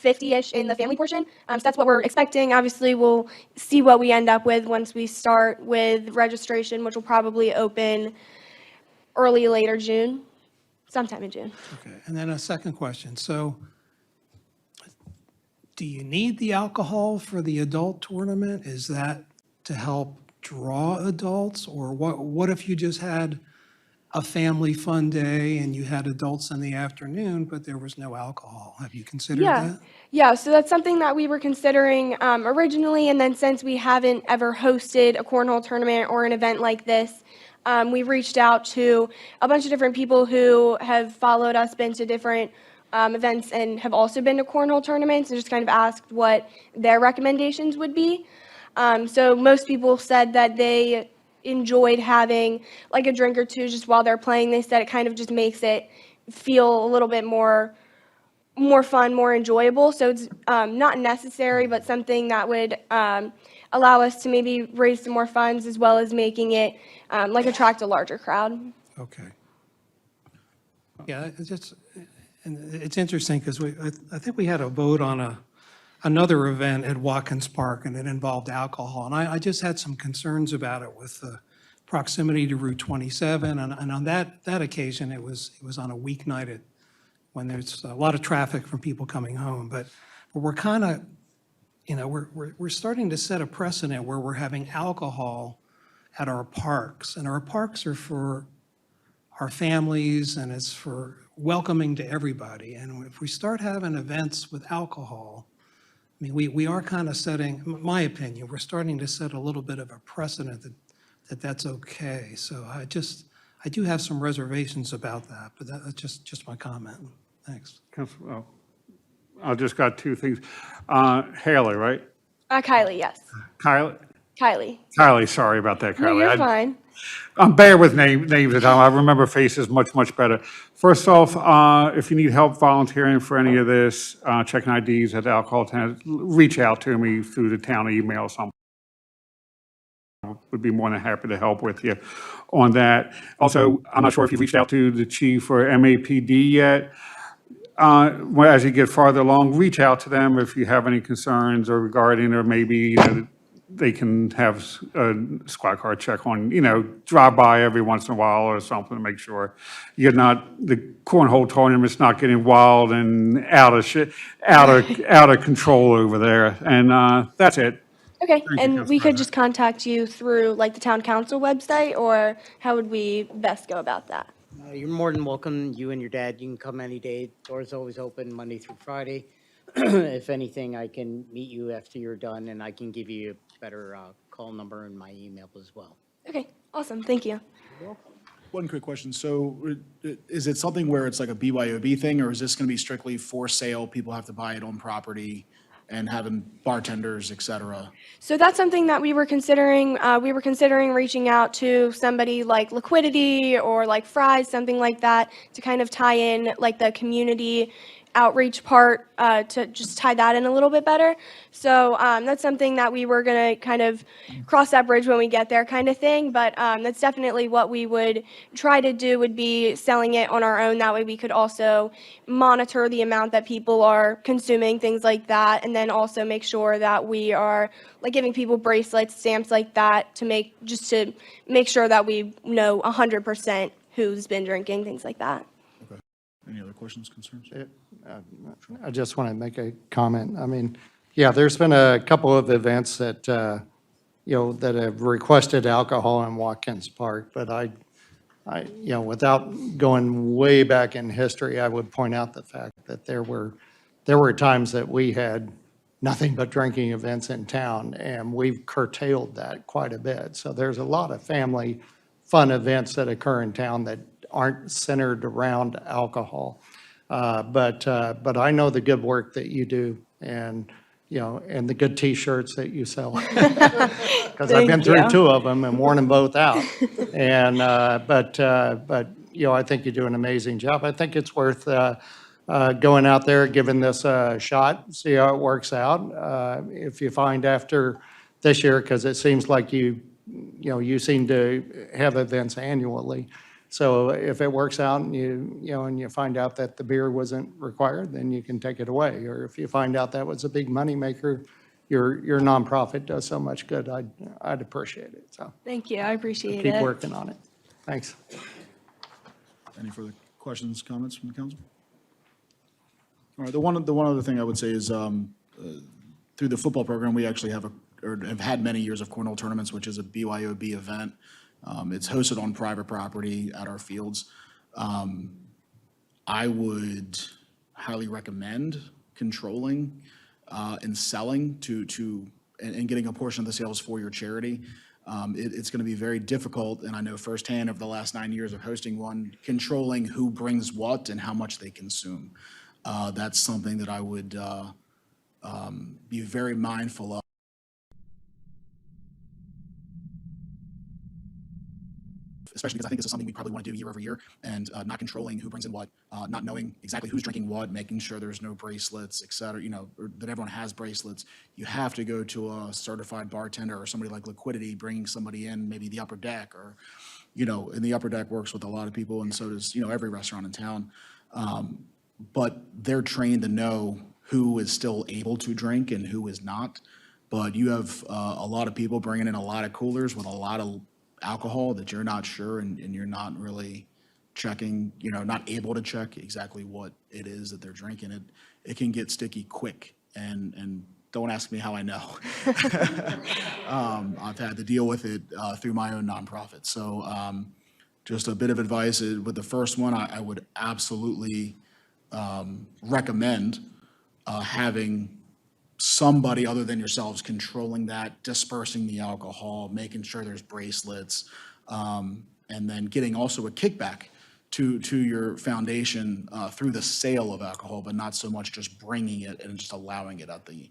50-ish in the family portion. So that's what we're expecting. Obviously, we'll see what we end up with once we start with registration, which will probably open later June, sometime in June. Okay, and then a second question. So do you need the alcohol for the adult tournament? Is that to help draw adults? Or what if you just had a family fun day and you had adults in the afternoon, but there was no alcohol? Have you considered that? Yeah, so that's something that we were considering originally, and then since we haven't ever hosted a cornhole tournament or an event like this, we've reached out to a bunch of different people who have followed us, been to different events, and have also been to cornhole tournaments, and just kind of asked what their recommendations would be. So most people said that they enjoyed having like a drink or two just while they're playing. They said it kind of just makes it feel a little bit more fun, more enjoyable. So it's not necessary, but something that would allow us to maybe raise some more funds, as well as making it like attract a larger crowd. Okay. Yeah, it's interesting because I think we had a vote on another event at Watkins Park, and it involved alcohol. And I just had some concerns about it with the proximity to Route 27. And on that occasion, it was on a weeknight when there's a lot of traffic from people coming home. But we're kind of, we're starting to set a precedent where we're having alcohol at our parks. And our parks are for our families, and it's for welcoming to everybody. And if we start having events with alcohol, I mean, we are kind of setting, in my opinion, we're starting to set a little bit of a precedent that's okay. So I do have some reservations about that, but that's just my comment. Thanks. I just got two things. Haley, right? Kylie, yes. Kylie? Kylie. Kylie, sorry about that, Kylie. No, you're I- fine. I'm bad with names at times. I remember faces much, much better. First off, if you need help volunteering for any of this, checking IDs at the alcohol tent, reach out to me through the town email or something. Would be more than happy to help with you on that. Also, I'm not sure if you've reached out to the chief or MAPD yet. Well, as you get farther along, reach out to them if you have any concerns or regarding, or maybe, they can have a squad car check on, drive by every once in a while or something to make sure you're not, the cornhole tournament's not getting wild and out of control over there. And that's it. Okay, you, and we Council could just contact you through like the town council website, or how would we best go about that? You're more than welcome, you and your dad, you can come any day. Door's always open Monday through Friday. If anything, I can meet you after you're done, and I can give you a better call number and my email as well. Okay, awesome, thank you. One quick question. So is it something where it's like a BYOB thing, or is this going to be strictly for sale? People have to buy it on property and having bartenders, et cetera? So that's something that we were considering. We were considering reaching out to somebody like Liquidity or like Fry's, something like that, to kind of tie in like the community outreach part, to just tie that in a little bit better. So that's something that we were going to kind of cross that bridge when we get there kind of thing. But that's definitely what we would try to do, would be selling it on our own. That way we could also monitor the amount that people are consuming, things like that. And then also make sure that we are like giving people bracelets, stamps like that, to make sure that we know 100% who's been drinking, things like that. Okay. Any other questions, concerns? I just want to make a comment. I mean, yeah, there's been a couple of events that, that have requested alcohol in Watkins Park, but without going way back in history, I would point out the fact that there were times that we had nothing but drinking events in town, and we've curtailed that quite a bit. So there's a lot of family fun events that occur in town that aren't centered around alcohol. But I know the good work that you do, and the good T-shirts that you sell. Because I've been through two of them and worn them both out. And but I think you do an amazing job. I think it's worth going out there, giving this a shot, see how it works out. If you find after this year, because it seems like you seem to have events annually. So if it works out and you find out that the beer wasn't required, then you can take it away. Or if you find out that was a big moneymaker, your nonprofit does so much good, I'd appreciate it. So Thank you, I appreciate keep it. working on it. Thanks. Any further questions, comments from the council? All right, the one other thing I would say is through the football program, we actually have had many years of cornhole tournaments, which is a BYOB event. It's hosted on private property at our fields. I would highly recommend controlling and selling and getting a portion of the sales for your charity. It's going to be very difficult, and I know firsthand over the last 9 years of hosting one, controlling who brings what and how much they consume. That's something that I would be very mindful of. Especially because I think this is something we probably want to do year over year, and not controlling who brings in what, not knowing exactly who's drinking what, making sure there's no bracelets, et cetera, or that everyone has bracelets. You have to go to a certified bartender or somebody like Liquidity, bringing somebody in, maybe the upper deck, or, and the upper deck works with a lot of people, and so does, every restaurant in town. But they're trained to know who is still able to drink and who is not. But you have a lot of people bringing in a lot of coolers with a lot of alcohol that you're not sure, and you're not really checking, not able to check exactly what it is that they're drinking. It can get sticky quick, and don't ask me how I know. I've had to deal with it through my own nonprofit. So just a bit of advice with the first one, I would absolutely recommend having somebody other than yourselves controlling that, dispersing the alcohol, making sure there's bracelets, and then getting also a kickback to your foundation through the sale of alcohol, but not so much just bringing it and just allowing it at the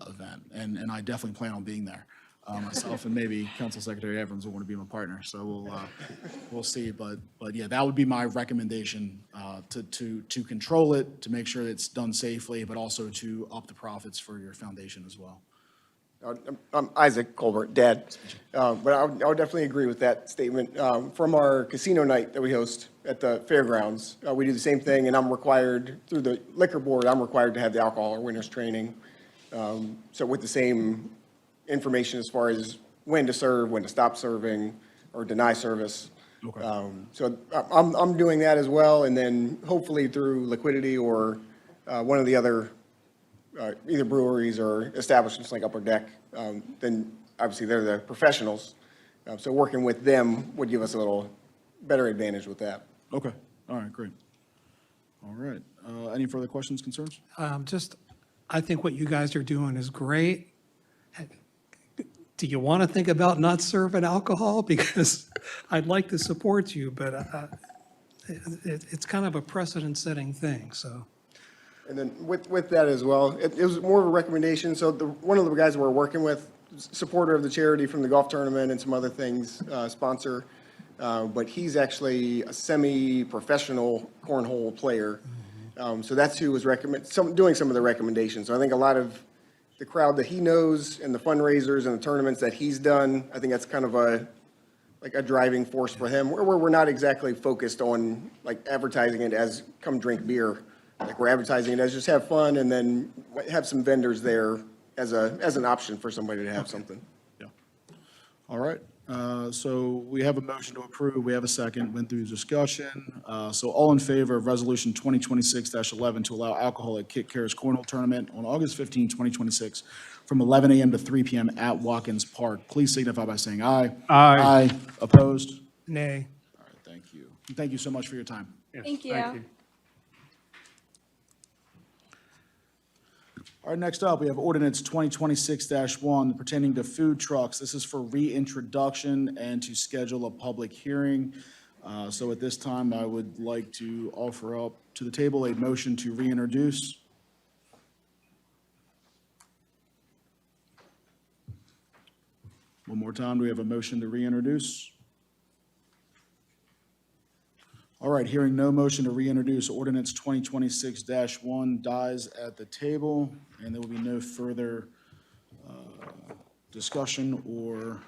event. And I definitely plan on being there. Myself and maybe Council Secretary Evans will want to be my partner, so we'll see. But yeah, that would be my recommendation, to control it, to make sure it's done safely, but also to up the profits for your foundation as well. I'm Isaac Colbert, Dad. But I would definitely agree with that statement. From our casino night that we host at the fairgrounds, we do the same thing, and I'm required, through the liquor board, I'm required to have the alcohol awareness training. So with the same information as far as when to serve, when to stop serving, or deny service. So I'm doing that as well, and then hopefully through Liquidity or one of the other either breweries or establishments like Upper Deck, then obviously they're the professionals. So working with them would give us a little better advantage with that. Okay, all right, great. All right, any further questions, concerns? I think what you guys are doing is great. Do you want to think about not serving alcohol? Because I'd like to support you, but it's kind of a precedent-setting thing, so. And then with that as well, it was more of a recommendation. So one of the guys we're working with, supporter of the charity from the golf tournament and some other things, sponsor, but he's actually a semi-professional cornhole player. So that's who was doing some of the recommendations. So I think a lot of the crowd that he knows and the fundraisers and the tournaments that he's done, I think that's kind of a driving force for him, where we're not exactly focused on like advertising it as come drink beer. Like we're advertising it as just have fun and then have some vendors there as an option for somebody to have something. Yeah. All right, so we have a motion to approve, we have a second, went through discussion. So all in favor of Resolution 2026-11 to allow alcohol at Kit Care's Cornhole Tournament on August 15, 2026, from 11 a.m. to 3 p.m. at Watkins Park, please signify by saying aye. Aye. Aye. Opposed? Nay. All right, thank you. Thank you so much for your time. Thank you. All right, next up, we have ordinance 2026-1 pertaining to food trucks. This is for reintroduction and to schedule a public hearing. So at this time, I would like to offer up to the table a motion to reintroduce. One more time, do we have a motion to reintroduce? All right, hearing no motion to reintroduce, ordinance 2026-1 dies at the table, and there will be no further discussion or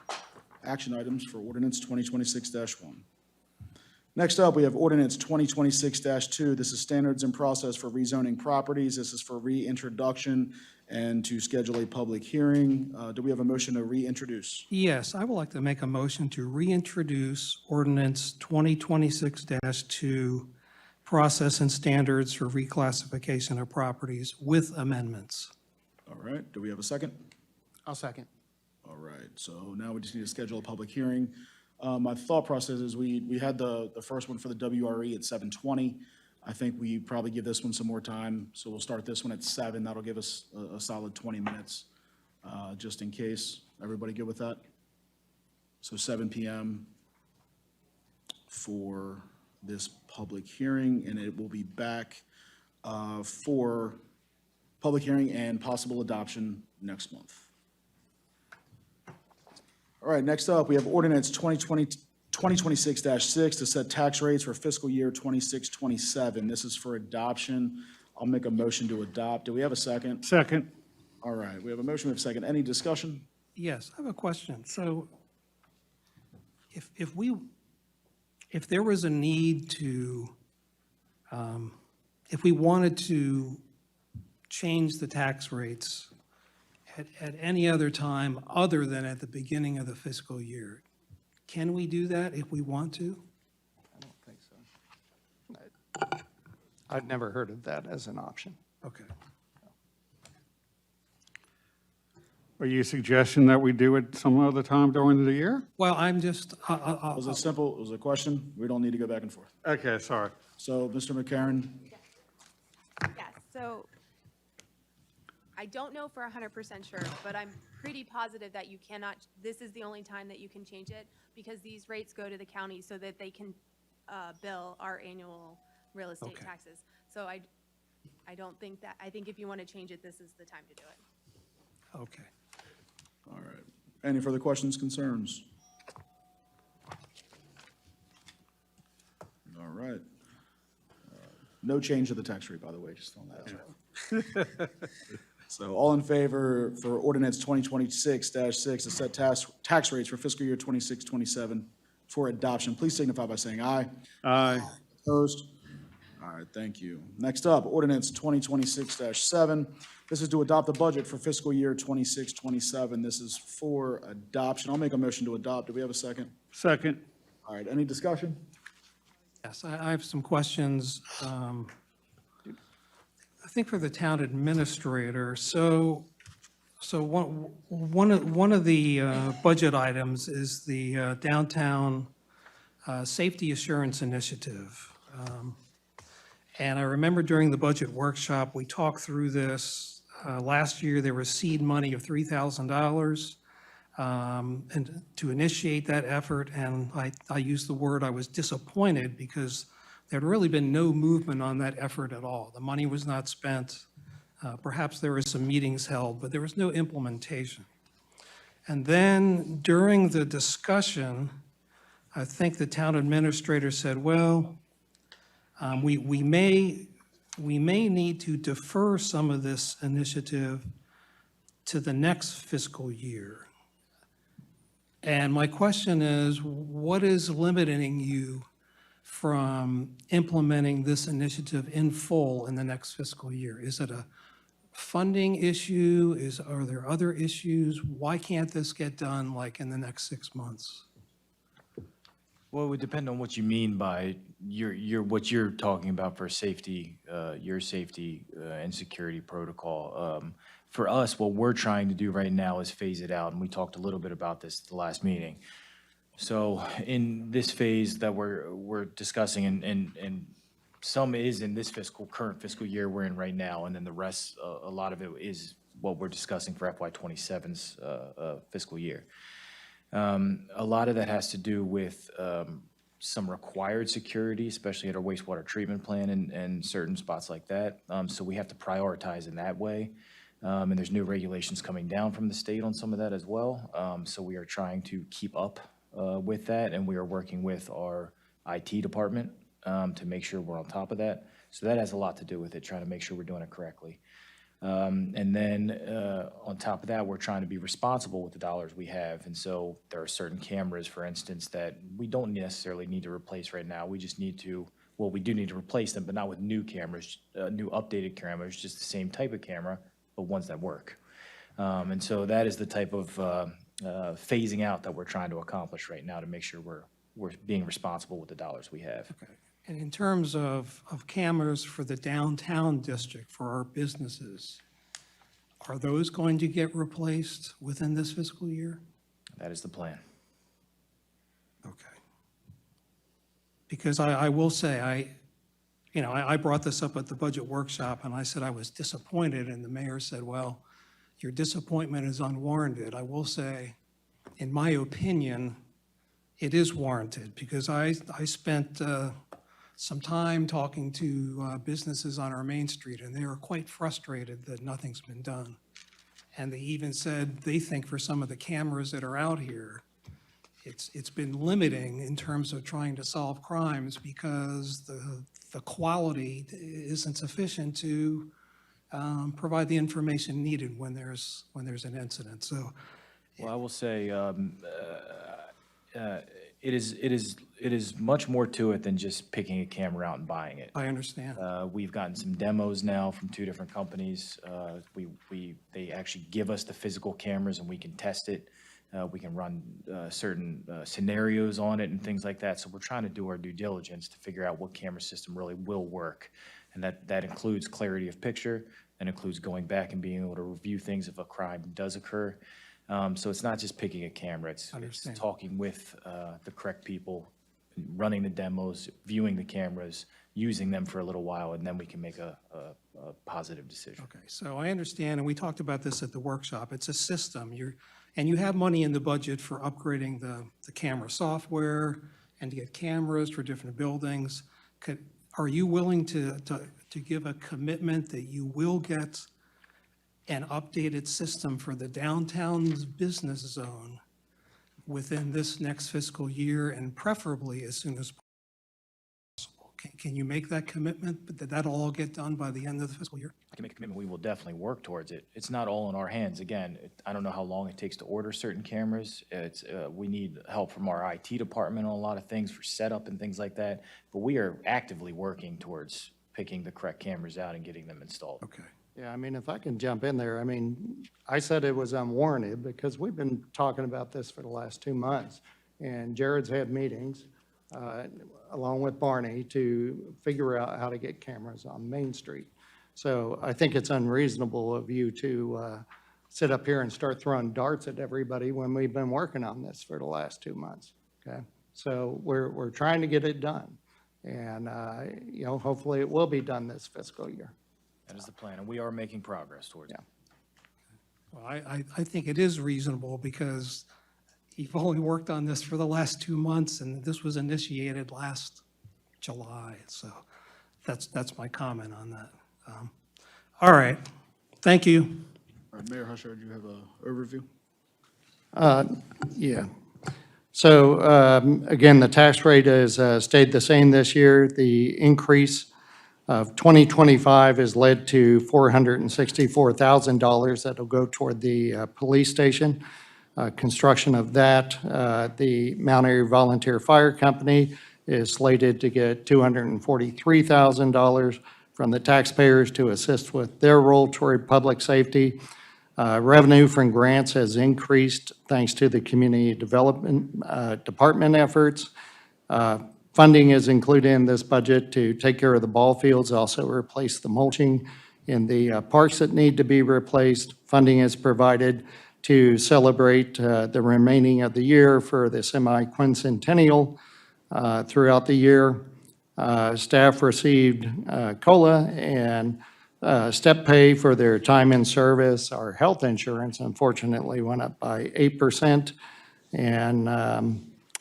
action items for ordinance 2026-1. Next up, we have ordinance 2026-2. This is standards and process for rezoning properties. This is for reintroduction and to schedule a public hearing. Do we have a motion to reintroduce? Yes, I would like to make a motion to reintroduce ordinance 2026-2, process and standards for reclassification of properties with amendments. All right, do we have a second? I'll second. All right, so now we just need to schedule a public hearing. My thought process is we had the first one for the WRE at 7:20. I think we probably give this one some more time, so we'll start this one at 7. That'll give us a solid 20 minutes, just in case. Everybody good with that? So 7 p.m. for this public hearing, and it will be back for public hearing and possible adoption next month. All right, next up, we have ordinance 2026-6 to set tax rates for fiscal year 26-27. This is for adoption. I'll make a motion to adopt. Do we have a second? Second. All right, we have a motion, we have a second. Any discussion? Yes, I have a question. So if there was a need to, if we wanted to change the tax rates at any other time other than at the beginning of the fiscal year, can we do that if we want to? I don't think so. I've never heard of that as an option. Okay. Are you suggesting that we do it some other time during the year? Well, I'm just, It was a simple, it was a question. We don't need to go back and forth. Okay, sorry. So, Mr. McCarron? Yes, so I don't know for 100% sure, but I'm pretty positive that you cannot, this is the only time that you can change it, because these rates go to the county so that they can bill our annual real estate Okay. taxes. So I don't think that, I think if you want to change it, this is the time to do it. okay. All right. Any further questions, concerns? All right. No change to the tax rate, by the way, just on that. So all in favor for ordinance 2026-6 to set tax rates for fiscal year 26-27 for adoption, please signify by saying aye. Aye. Opposed? All right, thank you. Next up, ordinance 2026-7. This is to adopt the budget for fiscal year 26-27. This is for adoption. I'll make a motion to adopt. Do we have a second? Second. All right, any discussion? Yes, I have some questions. I think for the town administrator, so one of the budget items is the downtown safety assurance initiative. And I remember during the budget workshop, we talked through this. Last year, there was seed money of $3,000 and to initiate that effort, and I used the word, I was disappointed because there had really been no movement on that effort at all. The money was not spent. Perhaps there were some meetings held, but there was no implementation. And then during the discussion, I think the town administrator said, well, we may need to defer some of this initiative to the next fiscal year. And my question is, what is limiting you from implementing this initiative in full in the next fiscal year? Is it a funding issue? Are there other issues? Why can't this get done like in the next 6 months? Well, it would depend on what you mean by what you're talking about for safety, your safety and security protocol. For us, what we're trying to do right now is phase it out, and we talked a little bit about this at the last meeting. So in this phase that we're discussing, and some is in this current fiscal year we're in right now, and then the rest, a lot of it is what we're discussing for FY27's fiscal year. A lot of that has to do with some required security, especially at our wastewater treatment plant and certain spots like that. So we have to prioritize in that way. And there's new regulations coming down from the state on some of that as well. So we are trying to keep up with that, and we are working with our IT department to make sure we're on top of that. So that has a lot to do with it, trying to make sure we're doing it correctly. And then on top of that, we're trying to be responsible with the dollars we have. And so there are certain cameras, for instance, that we don't necessarily need to replace right now. We just need to, well, we do need to replace them, but not with new cameras, new updated cameras, just the same type of camera, but ones that work. And so that is the type of phasing out that we're trying to accomplish right now to make sure we're being responsible with the dollars we have. Okay. And in terms of cameras for the downtown district, for our businesses, are those going to get replaced within this fiscal year? That is the plan. Okay. Because I will say, I brought this up at the budget workshop, and I said I was disappointed, and the mayor said, well, your disappointment is unwarranted. I will say, in my opinion, it is warranted, because I spent some time talking to businesses on our main street, and they are quite frustrated that nothing's been done. And they even said they think for some of the cameras that are out here, it's been limiting in terms of trying to solve crimes because the quality isn't sufficient to provide the information needed when there's an incident. So, well, I will say it is much more to it than just picking a camera out and buying it. I understand. We've gotten some demos now from 2 different companies. They actually give us the physical cameras and we can test it. We can run certain scenarios on it and things like that. So we're trying to do our due diligence to figure out what camera system really will work. And that includes clarity of picture, that includes going back and being able to review things if a crime does occur. So it's not just picking a camera, it's talking with the correct people, running the demos, viewing the cameras, using them for a little while, and then we can make a positive decision. Okay, so I understand, and we talked about this at the workshop. It's a system. And you have money in the budget for upgrading the camera software and to get cameras for different buildings. Are you willing to give a commitment that you will get an updated system for the downtown's business zone within this next fiscal year, and preferably as soon as possible. Can you make that commitment, but that that'll all get done by the end of the fiscal year? I can make a commitment, we will definitely work towards it. It's not all in our hands. Again, I don't know how long it takes to order certain cameras. It's, we need help from our IT department on a lot of things for setup and things like that. But we are actively working towards picking the correct cameras out and getting them installed. Okay. Yeah, I mean, if I can jump in there, I mean, I said it was unwarranted because we've been talking about this for the last 2 months. And Jared's had meetings, along with Barney, to figure out how to get cameras on Main Street. So I think it's unreasonable of you to sit up here and start throwing darts at everybody when we've been working on this for the last 2 months, okay? So we're trying to get it done. And, you know, hopefully it will be done this fiscal year. That is the plan, and we are making progress towards it. Well, I think it is reasonable because you've only worked on this for the last 2 months, and this was initiated last July. So that's my comment on that. All right, thank you. All right, Mayor Husher, do you have an overview? Yeah. So again, the tax rate has stayed the same this year. The increase of 2025 has led to $464,000 that'll go toward the police station. Construction of that, the Mount Airy Volunteer Fire Company is slated to get $243,000 from the taxpayers to assist with their role toward public safety. Revenue from grants has increased thanks to the community development department efforts. Funding is included in this budget to take care of the ball fields, also replace the mulching in the parks that need to be replaced. Funding is provided to celebrate the remaining of the year for the semi-quincentennial throughout the year. Staff received COLA and step pay for their time in service. Our health insurance, unfortunately, went up by 8%, and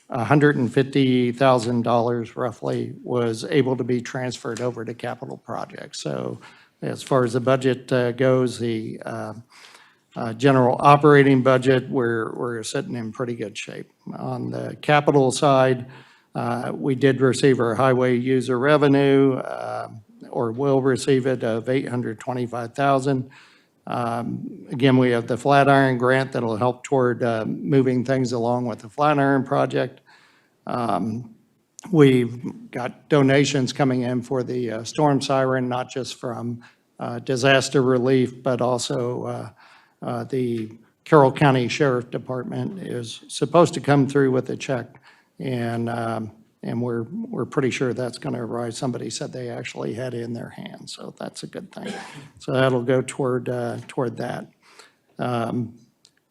$150,000 roughly was able to be transferred over to capital projects. So as far as the budget goes, the general operating budget, we're sitting in pretty good shape. On the capital side, we did receive our highway user revenue, or will receive it, of $825,000. Again, we have the Flatiron grant that'll help toward moving things along with the Flatiron project. We've got donations coming in for the storm siren, not just from disaster relief, but also the Carroll County Sheriff Department is supposed to come through with a check, and we're pretty sure that's going to arrive. Somebody said they actually had it in their hands, so that's a good thing. So that'll go toward that.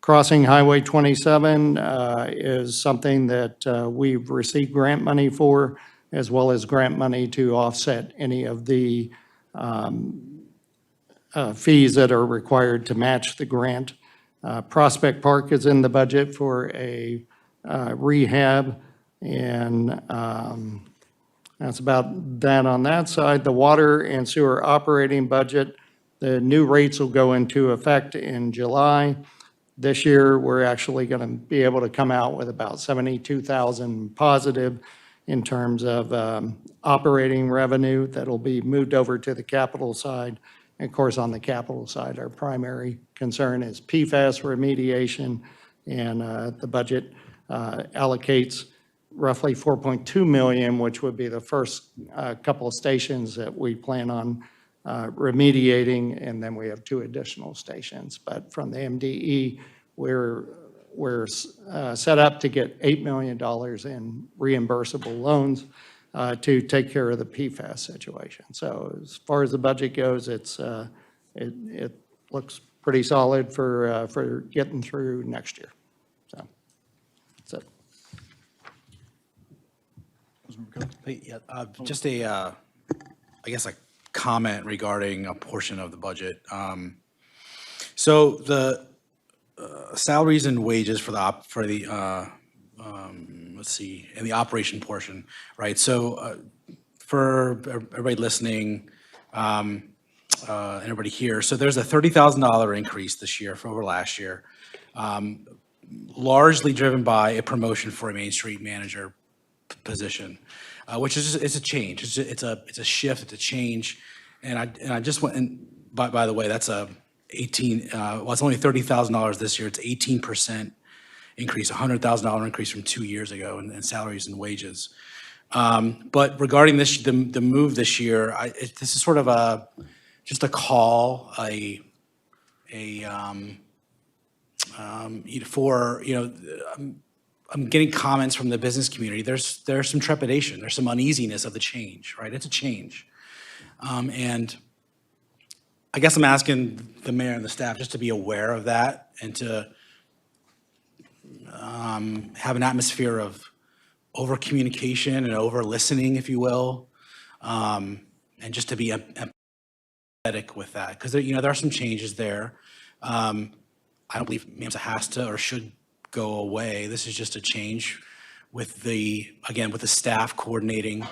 Crossing Highway 27 is something that we've received grant money for, as well as grant money to offset any of the fees that are required to match the grant. Prospect Park is in the budget for a rehab, and that's about that on that side. The water and sewer operating budget, the new rates will go into effect in July. This year, we're actually going to be able to come out with about $72,000 positive in terms of operating revenue that'll be moved over to the capital side. And of course, on the capital side, our primary concern is PFAS remediation, and the budget allocates roughly $4.2 million, which would be the first couple of stations that we plan on remediating, and then we have 2 additional stations. But from the MDE, we're set up to get $8 million in reimbursable loans to take care of the PFAS situation. So as far as the budget goes, it looks pretty solid for getting through next year. So that's it. Yeah, just I guess a comment regarding a portion of the budget. So the salaries and wages for the let's see, in the operation portion, right? So for everybody listening, and everybody here. So there's a $30,000 increase this year over last year, largely driven by a promotion for a Main Street manager position, which is it's a change. It's a shift. It's a change. And I just went and by the way, that's a 18. Well, it's only $30,000 this year. It's 18% increase, $100,000 increase from 2 years ago in salaries and wages. But regarding this, the move this year, this is sort of just a call, for, I'm getting comments from the business community. There's some trepidation. There's some uneasiness of the change, right? It's a change. And I guess I'm asking the mayor and the staff just to be aware of that and to have an atmosphere of over communication and over listening, if you will, and just to be empathetic with that, because there are some changes there. I don't believe MAMSA has to or should go away. This is just a change with the staff coordinating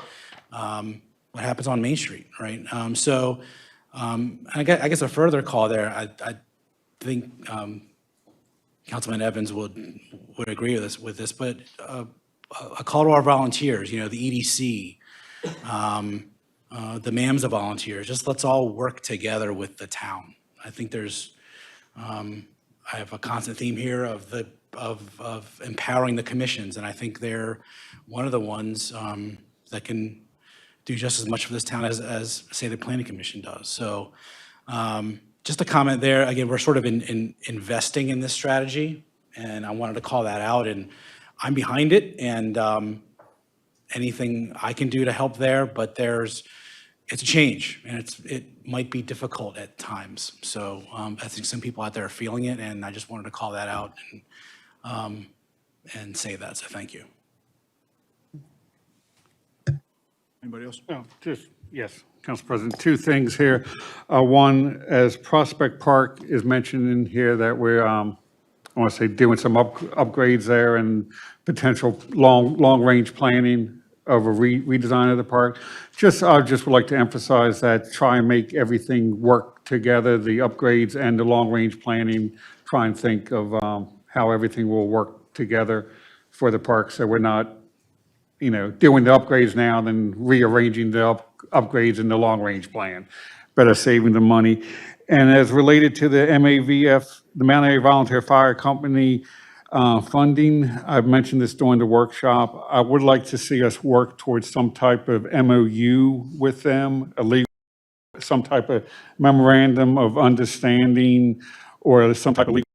what happens on Main Street, right? I guess a further call there, I think Councilman Evans would agree with this, but a call to our volunteers, the EDC, the MAMSA volunteers, just let's all work together with the town. I think there's, I have a constant theme here of empowering the commissions, and I think they're one of the ones that can do just as much for this town as say, the Planning Commission does. So just a comment there. Again, we're sort of investing in this strategy, and I wanted to call that out, and I'm behind it, and anything I can do to help there, but it's a change, and it might be difficult at times. So I think some people out there are feeling it, and I just wanted to call that out and say that, so thank you. Anybody else? No, yes, Council President, two things here. One, as Prospect Park is mentioned in here, that we're, I want to say, doing some upgrades there and potential long-range planning of a redesign of the park. I just would like to emphasize that, try and make everything work together, the upgrades and the long-range planning, try and think of how everything will work together for the park, so we're not doing the upgrades now, then rearranging the upgrades in the long-range plan. Better saving the money. And as related to the MAVF, the Mount Airy Volunteer Fire Company funding, I've mentioned this during the workshop. I would like to see us work towards some type of MOU with them, some type of memorandum of understanding, or some type of legal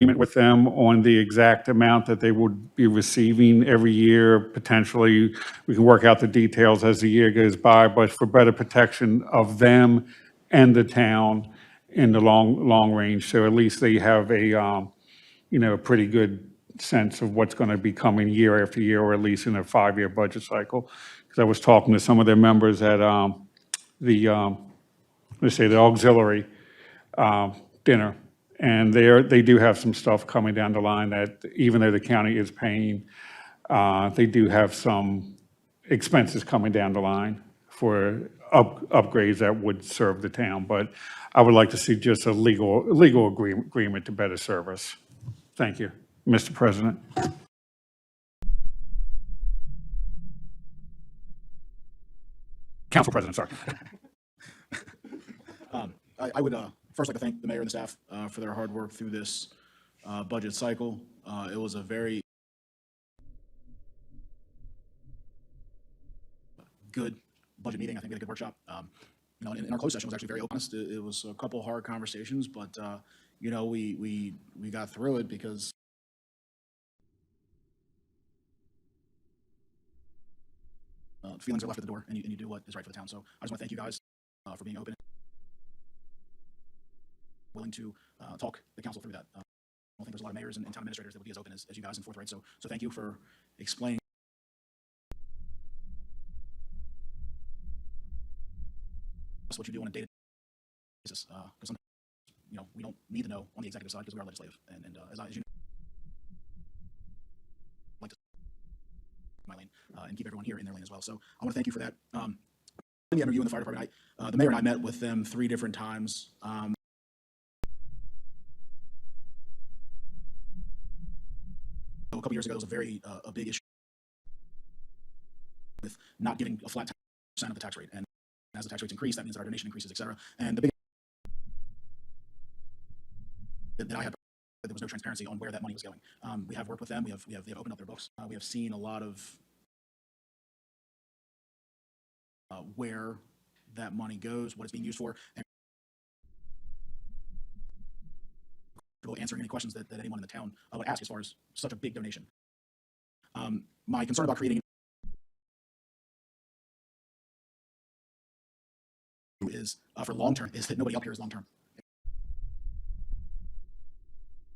agreement with them on the exact amount that they would be receiving every year. Potentially, we can work out the details as the year goes by, but for better protection of them and the town in the long range. So at least they have a pretty good sense of what's going to be coming year after year, or at least in a 5-year budget cycle. Because I was talking to some of their members at the auxiliary dinner, and they do have some stuff coming down the line that, even though the county is paying, they do have some expenses coming down the line for upgrades that would serve the town. But I would like to see just a legal agreement to better serve us. Thank you, Mr. President. Council President, sorry. I would first like to thank the mayor and the staff for their hard work through this budget cycle. It was a very good budget meeting. I think we had a good workshop. In our closed session, it was actually very honest. It was a couple hard conversations, but we got through it because feelings are left at the door, and you do what is right for the town. So I just want to thank you guys for being open, willing to talk the council through that. I don't think there's a lot of mayors and town administrators that would be as open as you guys and forthright. So thank you for explaining what you do on a day-to-day basis. Because sometimes, we don't need to know on the executive side because we are legislative. And as you know, I like to my lane and keep everyone here in their lane as well. So I want to thank you for that. the MOU in the fire department, the mayor and I met with them 3 different times. A couple years ago, it was a big issue with not giving a flat 10% of the tax rate. And as the tax rates increase, that means that our donation increases, et cetera. And the big that I had, there was no transparency on where that money was going. We have worked with them. They've opened up their books. We have seen a lot of where that money goes, what it's being used for, and answering any questions that anyone in the town would ask as far as such a big donation. My concern about creating is for long-term is that nobody up here is long-term.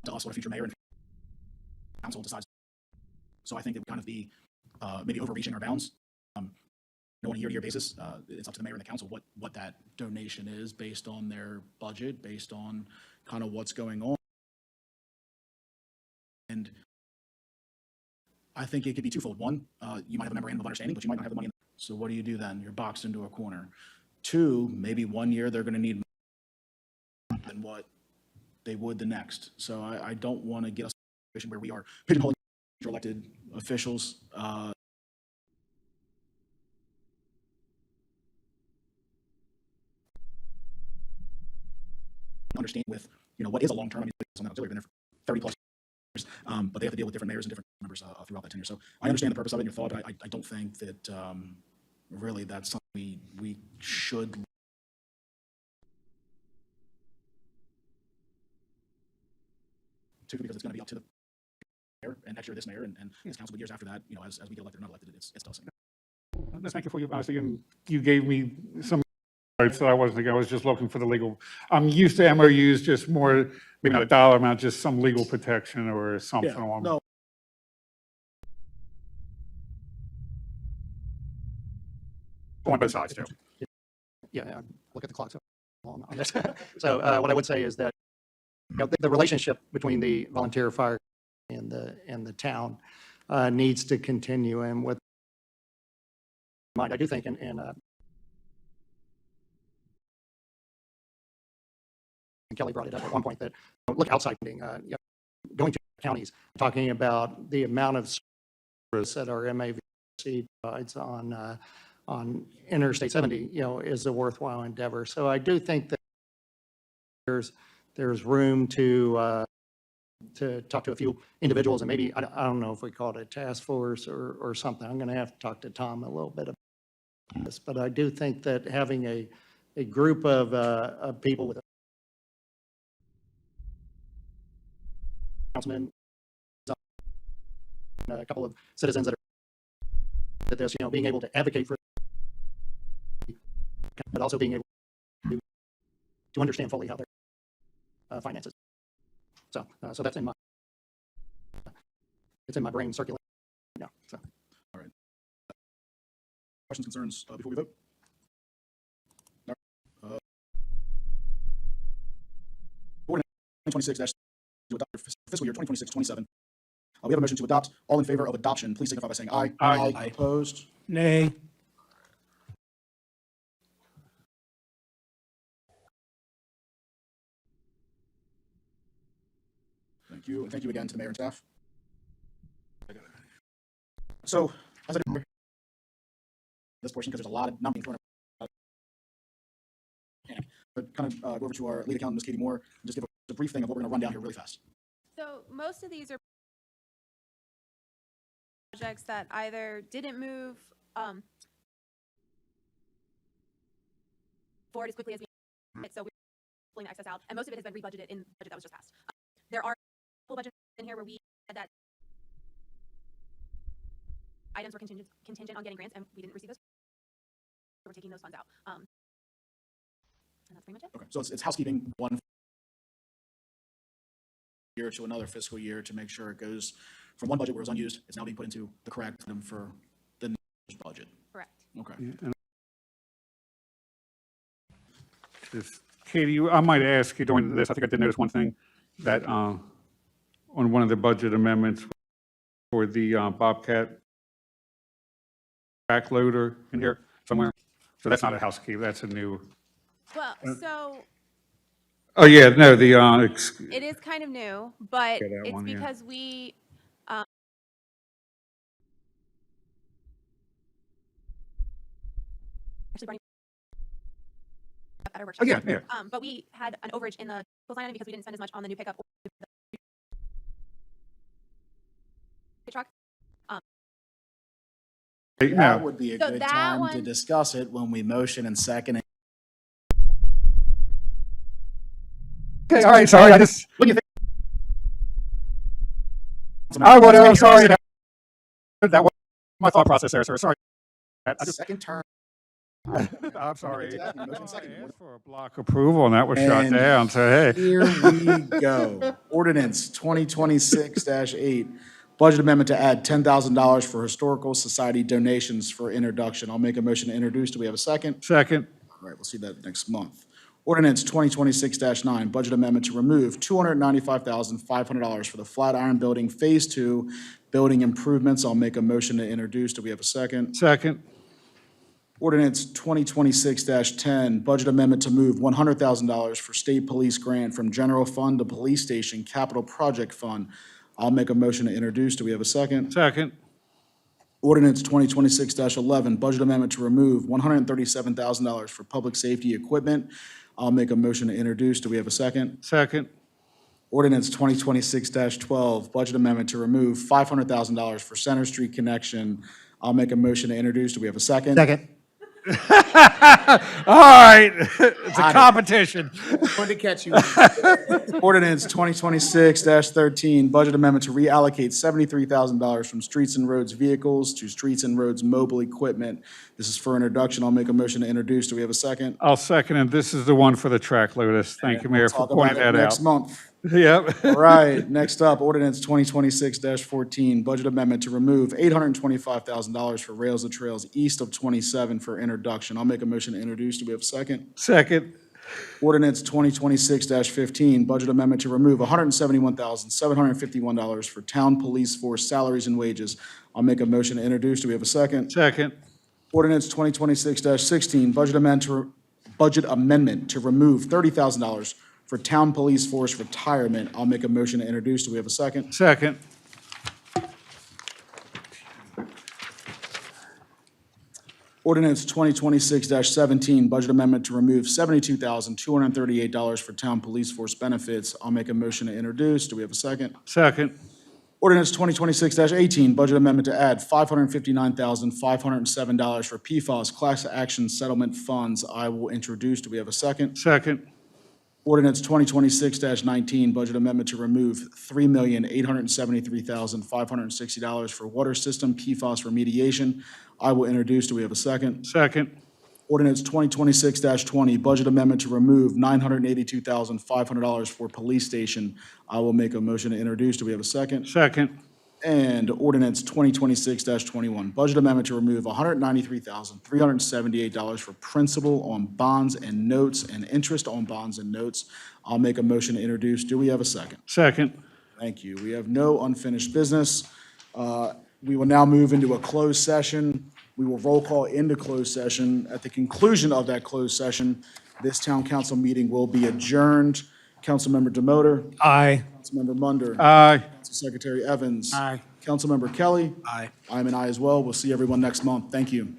To us, what a future mayor and council decides. So I think it would kind of be maybe overreaching our bounds. On a year-to-year basis, it's up to the mayor and the council what that donation is based on their budget, based on kind of what's going on. And I think it could be twofold. One, you might have a memorandum of understanding, but you might not have the money. So what do you do then? You're boxed into a corner. 2, maybe one year they're going to need more than what they would the next. So I don't want to get us in a situation where we are pigeonholing elected officials. Understand with, what is a long term. I mean, on that auxiliary, been there for 30 plus years, but they have to deal with different mayors and different members throughout that tenure. So I understand the purpose of it and your thought, but I don't think that really that's something we should. Because it's going to be up to the mayor and next year this mayor and this council, but years after that, as we get elected or not elected, it's still the same. Thank you for your honesty, and you gave me some rights that I was just looking for the legal. I'm used to MOUs, just more, maybe not a dollar amount, just some legal protection or something along. No. On both sides too. Yeah, look at the clock so long on this. So what I would say is that the relationship between the volunteer fire and the town needs to continue. And what I do think, and Kelly brought it up at one point, that look outside, going to counties, talking about the amount of service that our MAVC provides on Interstate 70, is a worthwhile endeavor. So I do think that there's room to talk to a few individuals, and maybe, I don't know if we call it a task force or something. I'm going to have to talk to Tom a little bit about this, but I do think that having a group of people with councilmen, a couple of citizens that are at this, being able to advocate for, but also being able to understand fully how their finances. So that's it's in my brain circulating now. So. All right. Questions, concerns before we vote? Ordinance 2026 to adopt fiscal year 2026-27. We have a motion to adopt. All in favor of adoption, please signify by saying aye. Aye. Opposed? Nay. Thank you, and thank you again to the mayor and staff. So, as I did this portion, because there's a lot of numbing thrown around, but kind of go over to our lead accountant, Ms. Katie Moore, and just give a brief thing of what we're going to run down here really fast. So most of these are projects that either didn't move forward as quickly as we did, so we're pulling excess out, and most of it has been rebudgeted in the budget that was just passed. There are full budget in here where we had that items were contingent on getting grants, and we didn't receive those. So we're taking those funds out. And that's pretty much it. Okay, so it's housekeeping one year to another fiscal year to make sure it goes from one budget where it was unused, it's now being put into the correct item for the next budget. Correct. Okay. Katie, I might ask you during this, I think I did notice one thing, that on one of the budget amendments for the Bobcat backloader in here somewhere, So that's not a housekeeper, that's a new, Well, so oh, yeah, no, the, it is kind of new, but Okay, that it's one, yeah. because we, actually running at our workshop. Oh, yeah, yeah. But we had an overage in the line item because we didn't spend as much on the new pickup. Truck. That would be a So good that time to one- discuss it when we motion and second. Okay, all right, sorry, I just. What do you think? I'm sorry. That was my thought process there, sir, sorry. Second term. I'm sorry. Motion second. I asked for a block approval, and that was shot And down, so hey. Here we go. Ordinance 2026-8, budget amendment to add $10,000 for Historical Society donations for introduction. I'll make a motion to introduce. Do we have a second? Second. All right, we'll see that next month. Ordinance 2026-9, budget amendment to remove $295,500 for the Flatiron Building Phase 2 building improvements. I'll make a motion to introduce. Do we have a second? Second. Ordinance 2026-10, budget amendment to move $100,000 for state police grant from general fund to police station capital project fund. I'll make a motion to introduce. Do we have a second? Second. Ordinance 2026-11, budget amendment to remove $137,000 for public safety equipment. I'll make a motion to introduce. Do we have a second? Second. Ordinance 2026-12, budget amendment to remove $500,000 for Center Street connection. I'll make a motion to introduce. Do we have a second? Second. All right, it's a competition. Wanted to catch you. Ordinance 2026-13, budget amendment to reallocate $73,000 from streets and roads vehicles to streets and roads mobile equipment. This is for introduction. I'll make a motion to introduce. Do we have a second? I'll second, and this is the one for the track, Lotus. Thank you, Mayor, for Talk pointing about it that next out. month. Yep. All right, next up, ordinance 2026-14, budget amendment to remove $825,000 for Rails to Trails east of 27 for introduction. I'll make a motion to introduce. Do we have a second? Second. Ordinance 2026-15, budget amendment to remove $171,751 for town police force salaries and wages. I'll make a motion to introduce. Do we have a second? Second. Ordinance 2026-16, budget amendment to remove $30,000 for town police force retirement. I'll make a motion to introduce. Do we have a second? Second. Ordinance 2026-17, budget amendment to remove $72,238 for town police force benefits. I'll make a motion to introduce. Do we have a second? Second. Ordinance 2026-18, budget amendment to add $559,507 for PFAS class action settlement funds. I will introduce. Do we have a second? Second. Ordinance 2026-19, budget amendment to remove $3,873,560 for water system PFAS remediation. I will introduce. Do we have a second? Second. Ordinance 2026-20, budget amendment to remove $982,500 for police station. I will make a motion to introduce. Do we have a second? Second. And ordinance 2026-21, budget amendment to remove $193,378 for principal on bonds and notes and interest on bonds and notes. I'll make a motion to introduce. Do we have a second? Second. Thank you. We have no unfinished business. We will now move into a closed session. We will roll call into closed session. At the conclusion of that closed session, this town council meeting will be adjourned. Councilmember Demoter. Aye. Councilmember Munder. Aye. Council Secretary Evans. Aye. Councilmember Kelly. Aye. I'm an aye as well. We'll see everyone next month. Thank you.